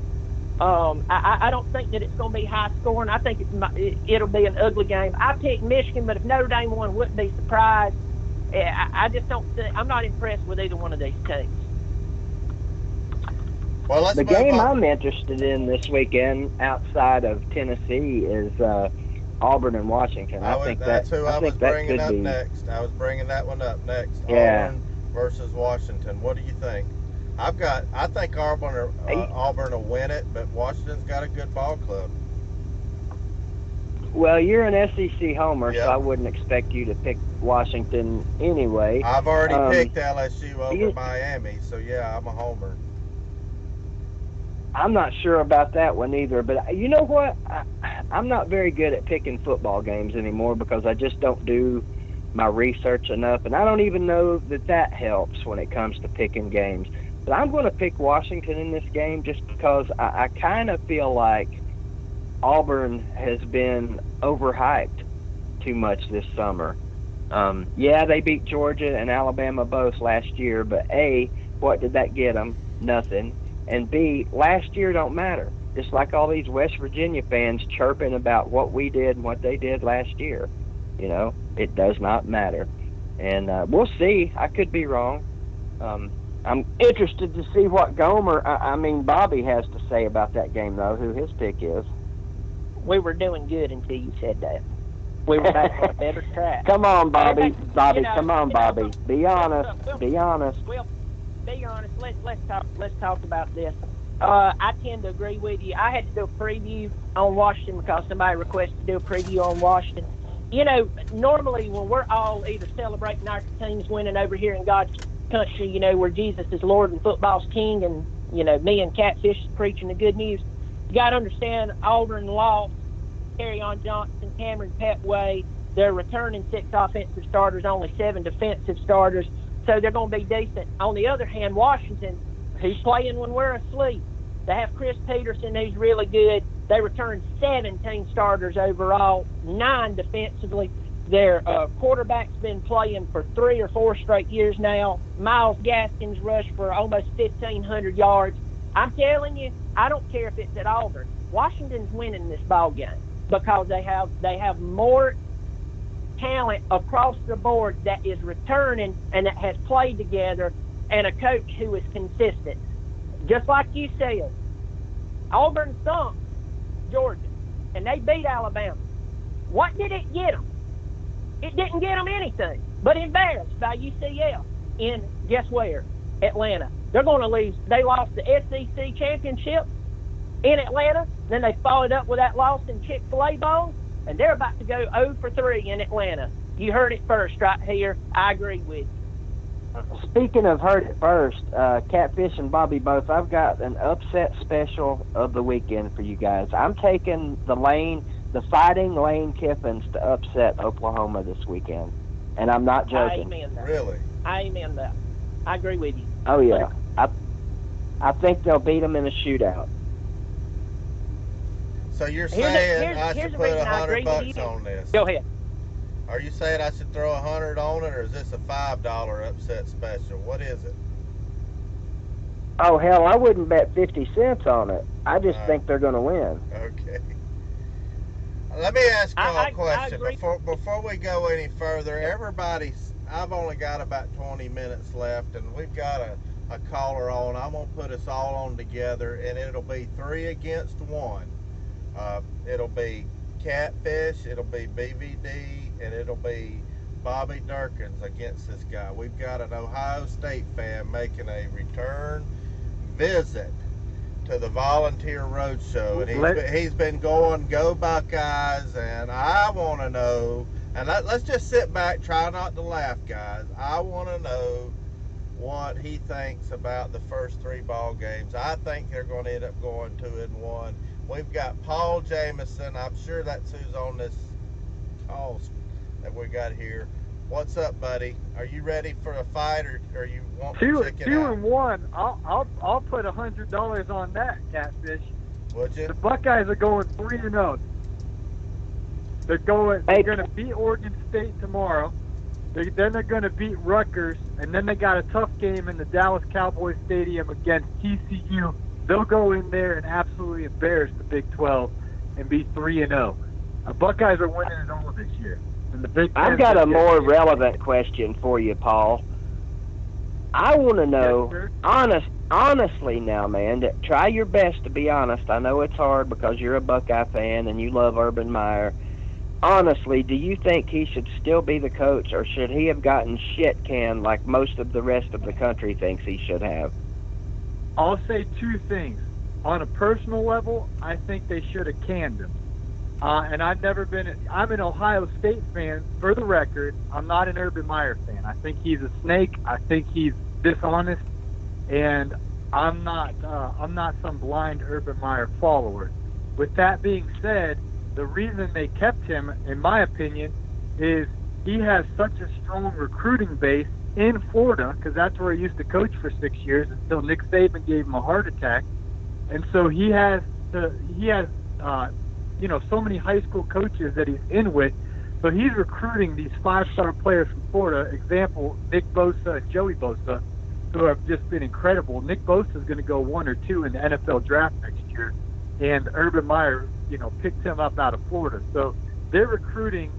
I don't think that it's going to be high scoring. I think it'll be an ugly game. I picked Michigan, but if Notre Dame won, wouldn't be surprised. I just don't think, I'm not impressed with either one of these teams. Well, the game I'm interested in this weekend outside of Tennessee is Auburn and Washington. That's who I was bringing up next. I was bringing that one up next. Yeah. Auburn versus Washington. What do you think? I think Auburn will win it, but Washington's got a good ball club. Well, you're an SEC homer, Yep. so I wouldn't expect you to pick Washington anyway. I've already picked LSU over you- Miami, so yeah, I'm a homer. I'm not sure about that one either, but you know what? I'm not very good at picking football games anymore because I just don't do my research enough, and I don't even know that helps when it comes to picking games. But I'm going to pick Washington in this game just because I kind of feel like Auburn has been overhyped too much this summer. Yeah, they beat Georgia and Alabama both last year, but A, what did that get them? Nothing. And B, last year don't matter. Just like all these West Virginia fans chirping about what we did and what they did last year. You know, it does not matter. And we'll see. I could be wrong. I'm interested to see what Bobby has to say about that game, though, who his pick is. We were doing good until you said that. We were back on a better track. Come on, Bobby. Bobby, You know, come on, Bobby. Be honest. Be honest. Well, be honest. Let's talk about this. I tend to agree with you. I had to do a preview on Washington because somebody requested to do a preview on Washington. You know, normally when we're all either celebrating our teams winning over here in God's country, you know, where Jesus is Lord and football's king, and, you know, me and Catfish is preaching the good news, you got to understand Auburn lost Kerryon Johnson, Cameron Petway. They're returning 6 offensive starters, only 7 defensive starters, so they're going to be decent. On the other hand, Washington, who's playing when we're asleep, they have Chris Peterson, who's really good. They returned 17 starters overall, 9 defensively. Their quarterback's been playing for 3 or 4 straight years now. Miles Gaskins rushed for almost 1,500 yards. I'm telling you, I don't care if it's at Auburn. Washington's winning this ball game because they have more talent across the board that is returning and that has played together, and a coach who is consistent. Just like you said, Auburn thumped Georgia, and they beat Alabama. What did it get them? It didn't get them anything but embarrassed by UCF in, guess where? Atlanta. They're going to lose. They lost the SEC championship in Atlanta. Then they followed up with that loss in Chick-fil-A Bowl, and they're about to go 0 for 3 in Atlanta. You heard it first right here. I agree with you. Speaking of heard it first, Catfish and Bobby both, I've got an upset special of the weekend for you guys. I'm taking the Fighting Lane Kiffins to upset Oklahoma this weekend, and I'm not joking. Amen that. Really? Amen that. I agree with you. Oh, yeah. I think they'll beat them in a shootout. So you're saying I should put $100 on this? Go ahead. Are you saying I should throw $100 on it, or is this a $5 upset special? What is it? Oh, hell, I wouldn't bet 50 cents on it. I just think they're going to win. Okay. Let me ask you a question. Before we go any further, I've only got about 20 minutes left, and we've got a caller on. I'm going to put us all on together, and it'll be 3 against 1. It'll be Catfish, it'll be BVD, and it'll be Bobby Dirkens against this guy. We've got an Ohio State fan making a return visit to the Volunteer Roadshow, and he's been going, go Buckeyes, and I want to know, and let's just sit back, try not to laugh, guys. I want to know what he thinks about the first 3 ball games. I think they're going to end up going 2-1. We've got Paul Jameson. I'm sure that's who's on this call that we got here. What's up, buddy? Are you ready for a fight, or you want to check it out? 2-1. I'll put $100 on that, Catfish. Would you? The Buckeyes are going 3-0. They're going to beat Oregon State tomorrow. Then they're going to beat Rutgers, and then they got a tough game in the Dallas Cowboys Stadium against TCU. They'll go in there and absolutely embarrass the Big 12 and be 3-0. The Buckeyes are winning it all this year. And the Big 10 I've got a more relevant question for you, Paul. I want to know, honestly now, man, try your best to be honest. I know it's hard because you're a Buckeye fan and you love Urban Meyer. Honestly, do you think he should still be the coach, or should he have gotten shit canned like most of the rest of the country thinks he should have? I'll say 2 things. On a personal level, I think they should have canned him. And I'm an Ohio State fan, for the record. I'm not an Urban Meyer fan. I think he's a snake. I think he's dishonest. And I'm not some blind Urban Meyer follower. With that being said, the reason they kept him, in my opinion, is he has such a strong recruiting base in Florida, because that's where he used to coach for 6 years until Nick Saban gave him a heart attack. And so he has so many high school coaches that he's in with. So he's recruiting these 5-star players from Florida. Example, Nick Bosa and Joey Bosa, who have just been incredible. Nick Bosa is going to go 1 or 2 in the NFL draft next year. And Urban Meyer, picked him up out of Florida. So they're recruiting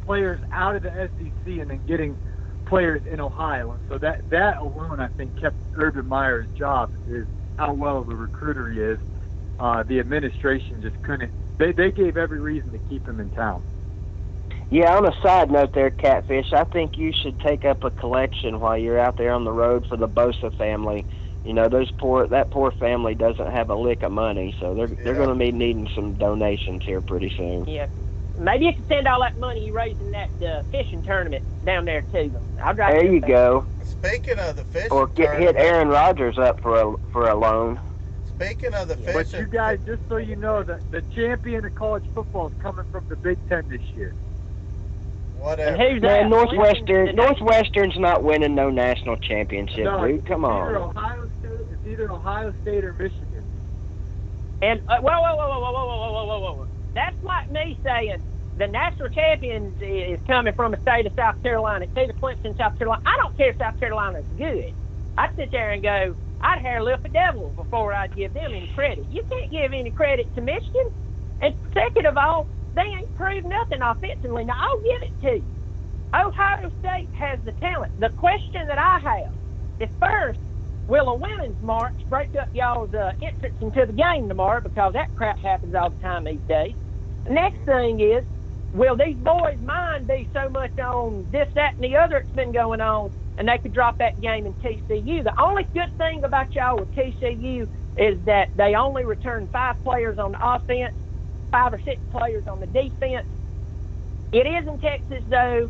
players out of the SEC and then getting players in Ohio. And so that alone, I think, kept Urban Meyer's job, is how well of a recruiter he is. The administration just couldn't. They gave every reason to keep him in town. Yeah, on a side note there, Catfish, I think you should take up a collection while you're out there on the road for the Bosa family. That poor family doesn't have a lick of money, so they're going to be needing some donations here pretty soon. Yeah. Maybe you can send all that money you raised in that fishing tournament down there to them. I'll drive. There you go. Speaking of the fishing or hit Aaron Rodgers up for a loan. Speaking of the fishing, but you guys, just so you know, the champion of college football is coming from the Big Ten this year. Whatever. And who's that? Northwestern's not winning no national championship, dude. Come on. It's either Ohio State or Michigan. And whoa. That's like me saying the national champion is coming from a state of South Carolina. It's either Clemson, South Carolina. I don't care if South Carolina's good. I'd sit there and go, I'd hair lift a devil before I'd give them any credit. You can't give any credit to Michigan. And second of all, they ain't proved nothing offensively. Now, I'll give it to you. Ohio State has the talent. The question that I have is, first, will a women's march break up y'all's entrance into the game tomorrow, because that crap happens all the time these days? The next thing is, will these boys' mind be so much on this, that, and the other that's been going on, and they could drop that game in TCU? The only good thing about y'all with TCU is that they only return 5 players on the offense, 5 or 6 players on the defense. It is in Texas, though.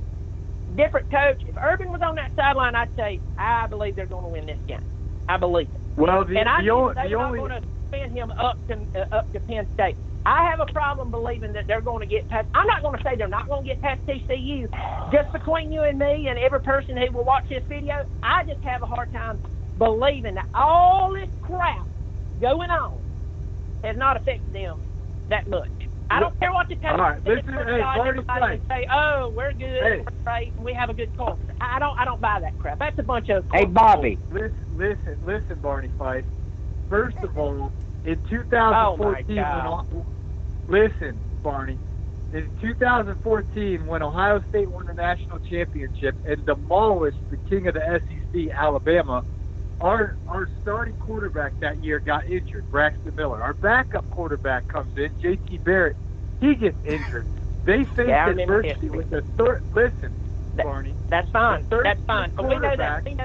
Different coach. If Urban was on that sideline, I'd say, I believe they're going to win this game. I believe it. Well, they're not going to spin him up to Penn State. I have a problem believing that they're going to get past. I'm not going to say they're not going to get past TCU. Just between you and me and every person who will watch this video, I just have a hard time believing that all this crap going on has not affected them that much. I don't care what the coach says. Everybody say, "Oh, we're good, we're great, and we have a good culture." I don't buy that crap. That's a bunch of. Hey, Bobby. Listen, Barney Fife. First of all, in 2014, listen, Barney. In 2014, when Ohio State won the national championship and demolished the king of the SEC, Alabama, our starting quarterback that year got injured, Braxton Miller. Our backup quarterback comes in, J.T. Barrett. He gets injured. They faced adversity with the third. Listen, Barney. That's fine. That's fine. But we know that. You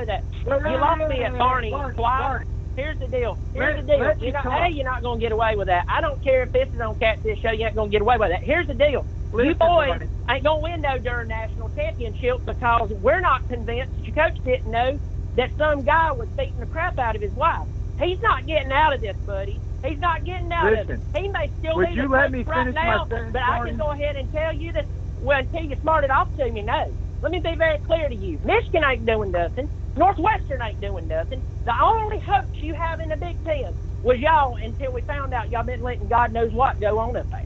lost me at Barney twice. Here's the deal. You're not going to get away with that. I don't care if this is on Catfish Show. You ain't going to get away with that. Here's the deal. You boys ain't going to win no darn national championship, because we're not convinced that your coach didn't know that some guy was beating the crap out of his wife. He's not getting out of this, buddy. He's not getting out of it. He may still be the coach right now, but I can go ahead and tell you that, until you smart it off to me, no. Let me be very clear to you. Michigan ain't doing nothing. Northwestern ain't doing nothing. The only hopes you have in the Big Ten was y'all, until we found out y'all been letting God knows what go on up there.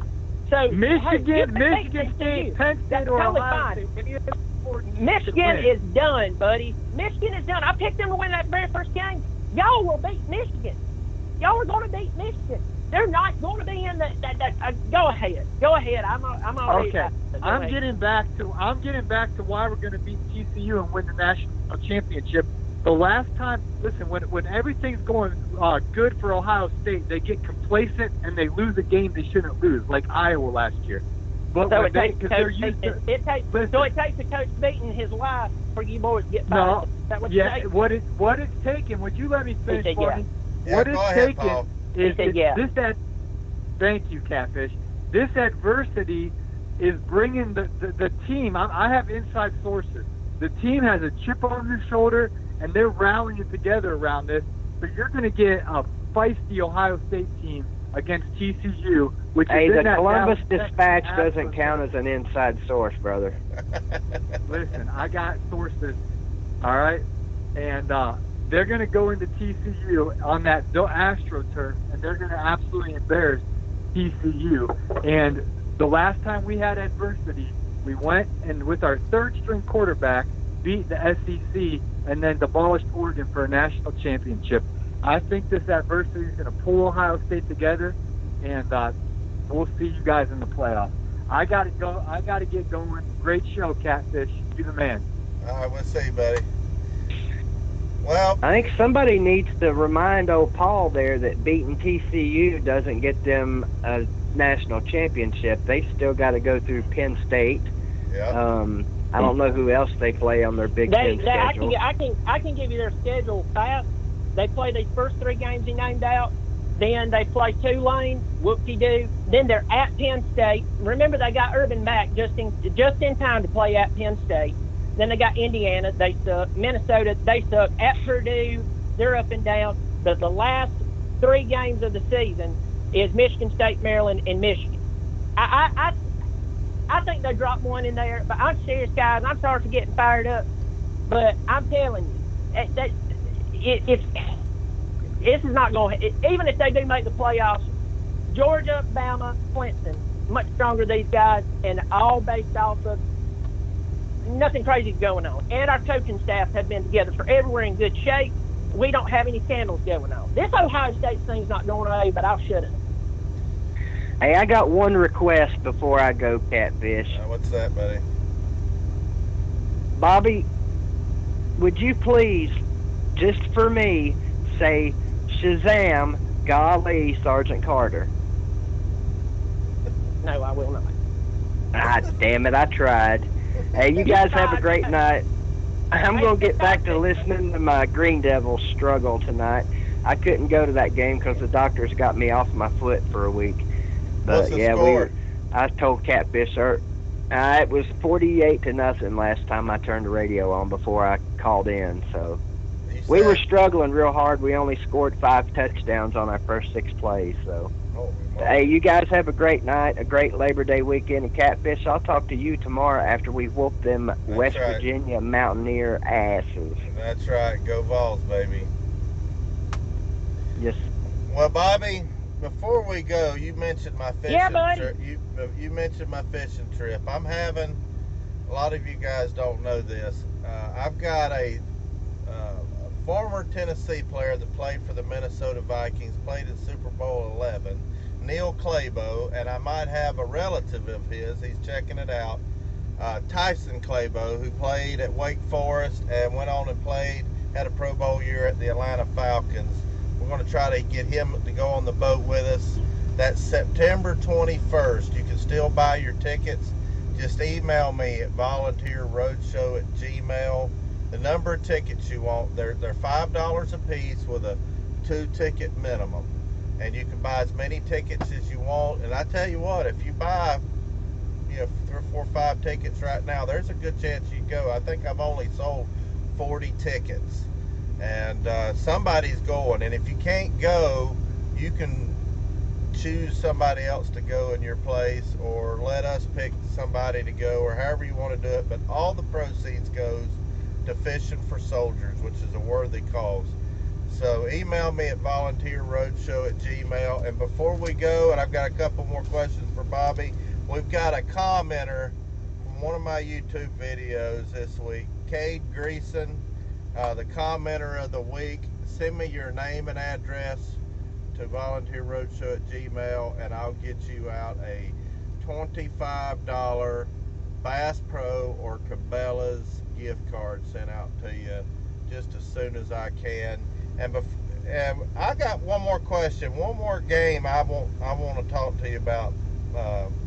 So Michigan State, Penn State, or Ohio State. Michigan is done, buddy. Michigan is done. I picked them to win that very first game. Y'all will beat Michigan. Y'all are going to beat Michigan. They're not going to be in the. Go ahead. I'm already. Okay. I'm getting back to why we're going to beat TCU and win the national championship. The last time, listen, when everything's going good for Ohio State, they get complacent and they lose a game they shouldn't lose, like Iowa last year. But so it takes a coach beating his wife for you boys to get fired. No, is that what you're saying? What it's taken? Would you let me finish, Barney? What it's taken is that. Thank you, Catfish. this adversity is bringing the team. I have inside sources. The team has a chip on their shoulder, and they're rallying together around this. So you're going to get a feisty Ohio State team against TCU, which hey, is the in that Columbus Dallas, Dispatch Texas doesn't count as an inside source, brother. Listen, I got sources, all right? And they're going to go into TCU on that AstroTurf, and they're going to absolutely embarrass TCU. And the last time we had adversity, we went and with our third-string quarterback beat the SEC and then demolished Oregon for a national championship. I think this adversity is going to pull Ohio State together, and we'll see you guys in the playoffs. I got to go. I got to get going. Great show, Catfish. You the man. All right, we'll see, buddy. Well, I think somebody needs to remind old Paul there that beating TCU doesn't get them a national championship. They still got to go through Penn State. yeah. I don't know who else they play on their Big Ten schedule. I can give you their schedule fast. They play these first 3 games he named out. Then they play Tulane, whoop-de-doo. Then they're at Penn State. Remember, they got Urban back just in time to play at Penn State. Then they got Indiana, they suck. Minnesota, they suck. At Purdue, they're up and down. But the last 3 games of the season is Michigan State, Maryland, and Michigan. I think they dropped one in there. But I'm serious, guys. I'm sorry for getting fired up. But I'm telling you, this is not going to – even if they do make the playoffs, Georgia, Bama, Clemson, much stronger these guys, and all based off of nothing crazy going on. And our coaching staff have been together forever. We're in good shape. We don't have any scandals going on. This Ohio State thing's not going away, but I'll shut it. Hey, I got one request before I go, Catfish. What's that, buddy? Bobby, would you please, just for me, say Shazam, golly, Sergeant Carter? No, I will not. Ah, damn it, I tried. Hey, you guys have a great night. I'm going to get back to listening to my Green Devils struggle tonight. I couldn't go to that game because the doctors got me off my foot for a week. But What's the yeah, score? I told Catfish, it was 48-0 last time I turned the radio on before I called in. So we were struggling real hard. We only scored 5 touchdowns on our first 6 plays. So, hey, you guys have a great night, a great Labor Day weekend. And Catfish, I'll talk to you tomorrow after we whoop them West Virginia Mountaineer asses. That's right. Go Vols, baby. Yes. Well, Bobby, before we go, you mentioned my fishing trip. You mentioned my fishing trip. I'm having, a lot of you guys don't know this. I've got a former Tennessee player that played for the Minnesota Vikings, played in Super Bowl 11, Neil Clabo, and I might have a relative of his. He's checking it out. Tyson Clabo, who played at Wake Forest and went on and had a Pro Bowl year at the Atlanta Falcons. We're going to try to get him to go on the boat with us. That's September 21st. You can still buy your tickets. Just email me at volunteerroadshow@gmail.com. The number of tickets you want, they're $5 a piece with a 2-ticket minimum. And you can buy as many tickets as you want. And I tell you what, if you buy 3 or 4 or 5 tickets right now, there's a good chance you go. I think I've only sold 40 tickets. And somebody's going. And if you can't go, you can choose somebody else to go in your place, or let us pick somebody to go, or however you want to do it. But all the proceeds goes to Fishing for Soldiers, which is a worthy cause. So email me at volunteerroadshow@gmail.com. And before we go, and I've got a couple more questions for Bobby, we've got a commenter from one of my YouTube videos this week, Cade Greason, the commenter of the week. Send me your name and address to volunteerroadshow@gmail.com, and I'll get you out a $25 Bass Pro or Cabela's gift card sent out to you just as soon as I can. And I got one more question, one more game I want to talk to you about,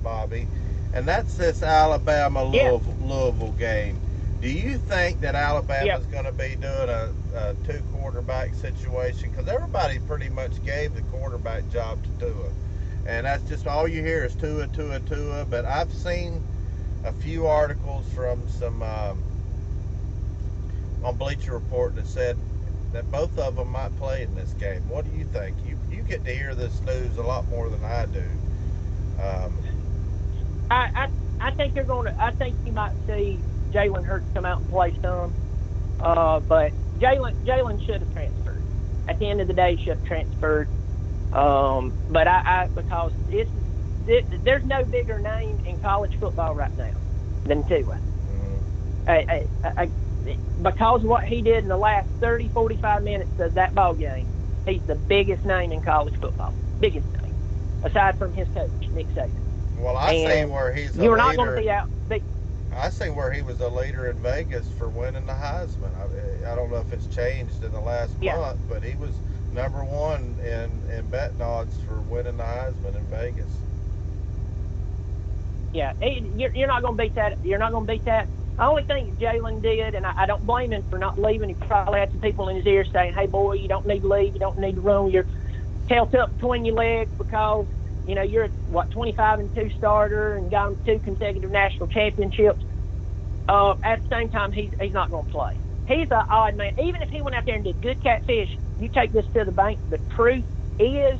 Bobby, and that's this Alabama-Louisville game. Do you think that Alabama's going to be doing a 2-quarterback situation? Because everybody pretty much gave the quarterback job to Tua. And that's just all you hear is Tua, Tua, Tua. But I've seen a few articles from some on Bleacher Report that said that both of them might play in this game. What do you think? You get to hear this news a lot more than I do. I think they're going to. I think you might see Jalen Hurts come out and play some. But Jalen should have transferred. At the end of the day, should have transferred. But because there's no bigger name in college football right now than Tua. Because of what he did in the last 30, 45 minutes of that ball game, he's the biggest name in college football. Biggest name, aside from his coach, Nick Saban. Well, I say where he's a you're leader. Not going to be out. I say where he was a leader in Vegas for winning the Heisman. I don't know if it's changed in the last month, but he was number one in betting odds for winning the Heisman in Vegas. Yeah, you're not going to beat that. You're not going to beat that. The only thing Jalen did, and I don't blame him for not leaving, he probably had some people in his ear saying, hey, boy, you don't need to leave. You don't need to run your tail tucked between your legs because, you're a, 25-2 starter and got him 2 consecutive national championships. At the same time, he's not going to play. He's an odd man. Even if he went out there and did good catfish, you take this to the bank, the truth is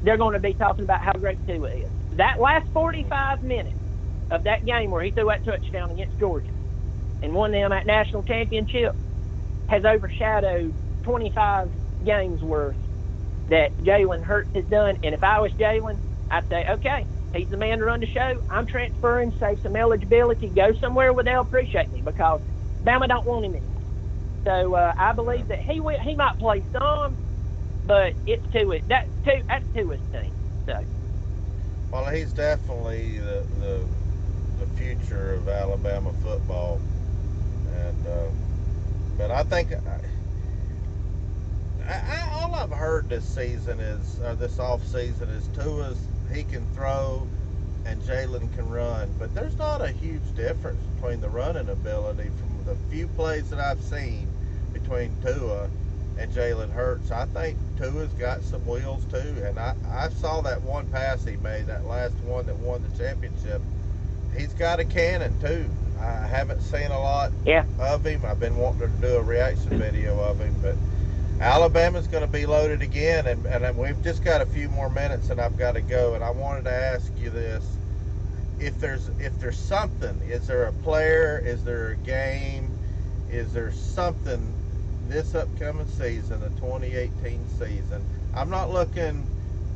they're going to be talking about how great Tua is. That last 45 minutes of that game where he threw that touchdown against Georgia and won them that national championship has overshadowed 25 games worth that Jalen Hurts has done. And if I was Jalen, I'd say, okay, he's the man to run the show. I'm transferring, save some eligibility, go somewhere where they'll appreciate me because Bama don't want him anymore. So I believe that he might play some, but it's Tua. That's Tua's team. So. Well, he's definitely the future of Alabama football, and but I think all I've heard this season is this off season is Tua's he can throw and Jalen can run, but there's not a huge difference between the running ability from the few plays that I've seen between Tua and Jalen Hurts. I think Tua's got some wheels too, and I saw that one pass he made, that last one that won the championship. He's got a cannon too. I haven't seen a lot of him. I've been wanting to do a reaction video of him, but Alabama's going to be loaded again, and we've just got a few more minutes, and I've got to go. And I wanted to ask you this: if there's something, is there a player? Is there a game? Is there something this upcoming season, the 2018 season? I'm not looking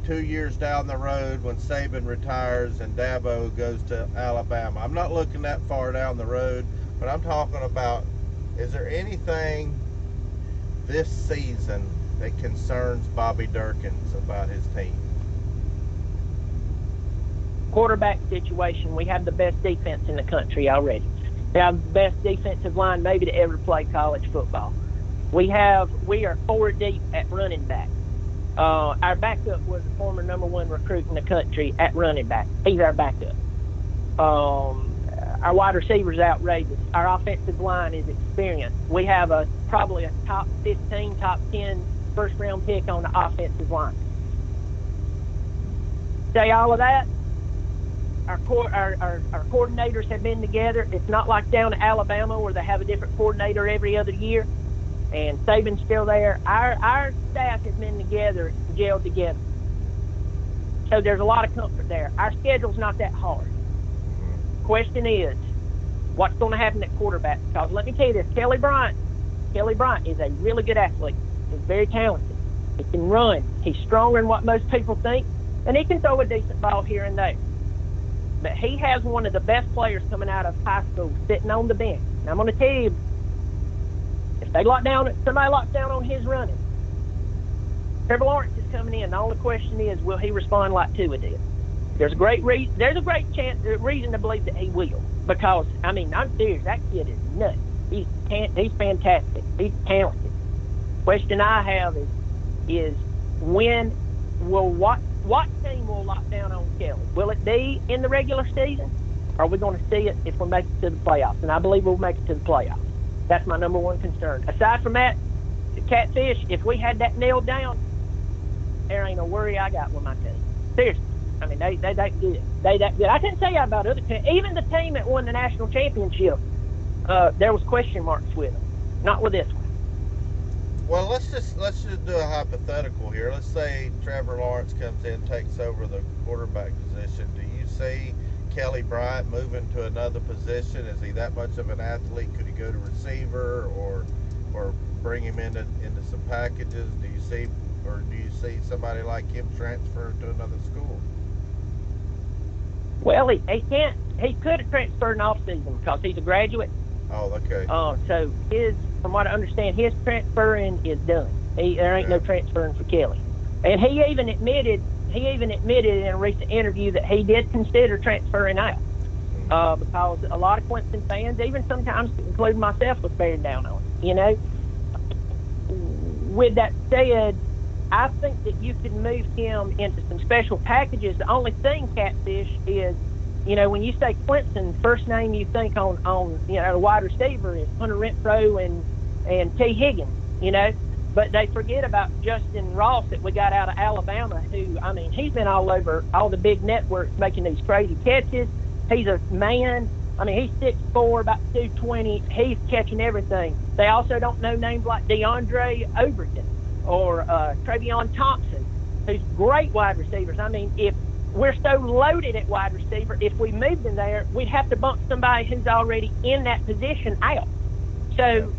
2 years down the road when Saban retires and Dabo goes to Alabama. I'm not looking that far down the road, but I'm talking about, is there anything this season that concerns Bobby Dirkens about his team? Quarterback situation. We have the best defense in the country already. We have the best defensive line maybe to ever play college football. We are 4 deep at running back. Our backup was a former #1 recruit in the country at running back. He's our backup. Our wide receivers outrageous. Our offensive line is experienced. We have probably a top 15, top 10 first-round pick on the offensive line. Say all of that, our coordinators have been together. It's not like down at Alabama where they have a different coordinator every other year. And Saban's still there. Our staff has been together, gelled together. So there's a lot of comfort there. Our schedule's not that hard. Question is, what's going to happen at quarterback? Because let me tell you this, Kelly Bryant is a really good athlete. He's very talented. He can run. He's stronger than what most people think. And he can throw a decent ball here and there. But he has one of the best players coming out of high school sitting on the bench. And I'm going to tell you, if somebody locks down on his running, Trevor Lawrence is coming in. The only question is, will he respond like Tua did? There's a great reason to believe that he will. Because, I'm serious. That kid is nuts. He's fantastic. He's talented. Question I have is when will what team will lock down on Kelly? Will it be in the regular season? Or are we going to see it if we make it to the playoffs? And I believe we'll make it to the playoffs. That's my #1 concern. Aside from that, the catfish, if we had that nailed down, there ain't no worry I got with my team. Seriously. I mean, they that good. They that good. I couldn't tell you about other teams. Even the team that won the national championship, there was question marks with them. Not with this one. Well, let's just do a hypothetical here. Let's say Trevor Lawrence comes in, takes over the quarterback position. Do you see Kelly Bryant moving to another position? Is he that much of an athlete? Could he go to receiver or bring him into some packages? Do you see somebody like him transfer to another school? Well, he can't. He could have transferred in off season because he's a graduate. Oh, okay. So from what I understand, his transferring is done. There ain't no transferring for Kelly. And he even admitted in a recent interview that he did consider transferring out because a lot of Clemson fans, even sometimes including myself, was bearing down on him. With that said, I think that you could move him into some special packages. The only thing, Catfish, is, when you say Clemson, first name you think on the wide receiver is Hunter Renfrow and T. Higgins, But they forget about Justin Ross that we got out of Alabama, who, I mean, he's been all over all the big networks making these crazy catches. He's a man. I mean, he's 6'4", about 220. He's catching everything. They also don't know names like DeAndre Overton or Travion Thompson, who's great wide receivers. I mean, if we're so loaded at wide receiver, if we moved in there, we'd have to bump somebody who's already in that position out. So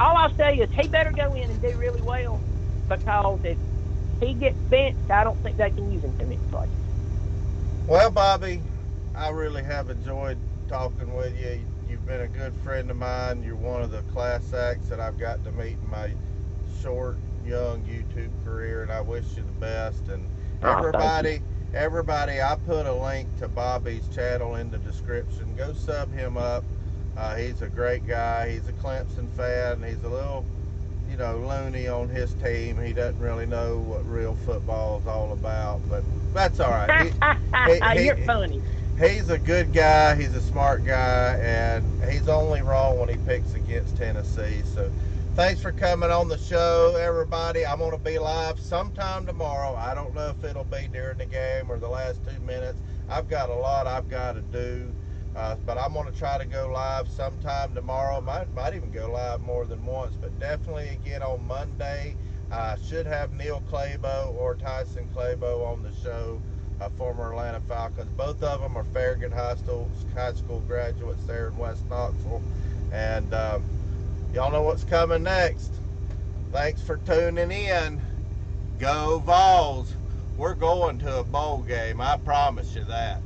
all I'll say is he better go in and do really well, because if he gets benched, I don't think they can use him too many places. Well, Bobby, I really have enjoyed talking with you. You've been a good friend of mine. You're one of the class acts that I've got to meet in my short, young YouTube career, and I wish you the best. And everybody, I put a link to Bobby's channel in the description. Go sub him up. He's a great guy. He's a Clemson fan. He's a little, loony on his team. He doesn't really know what real football is all about, but that's all right. You're funny. He's a good guy. He's a smart guy, and he's only wrong when he picks against Tennessee. So thanks for coming on the show, everybody. I'm going to be live sometime tomorrow. I don't know if it'll be during the game or the last 2 minutes. I've got a lot I've got to do, but I'm going to try to go live sometime tomorrow. Might even go live more than once, but definitely again on Monday. I should have Neil Clabo or Tyson Clabo on the show, former Atlanta Falcons. Both of them are Farragut High School graduates there in West Knoxville. And y'all know what's coming next. Thanks for tuning in. Go Vols. We're going to a bowl game. I promise you that.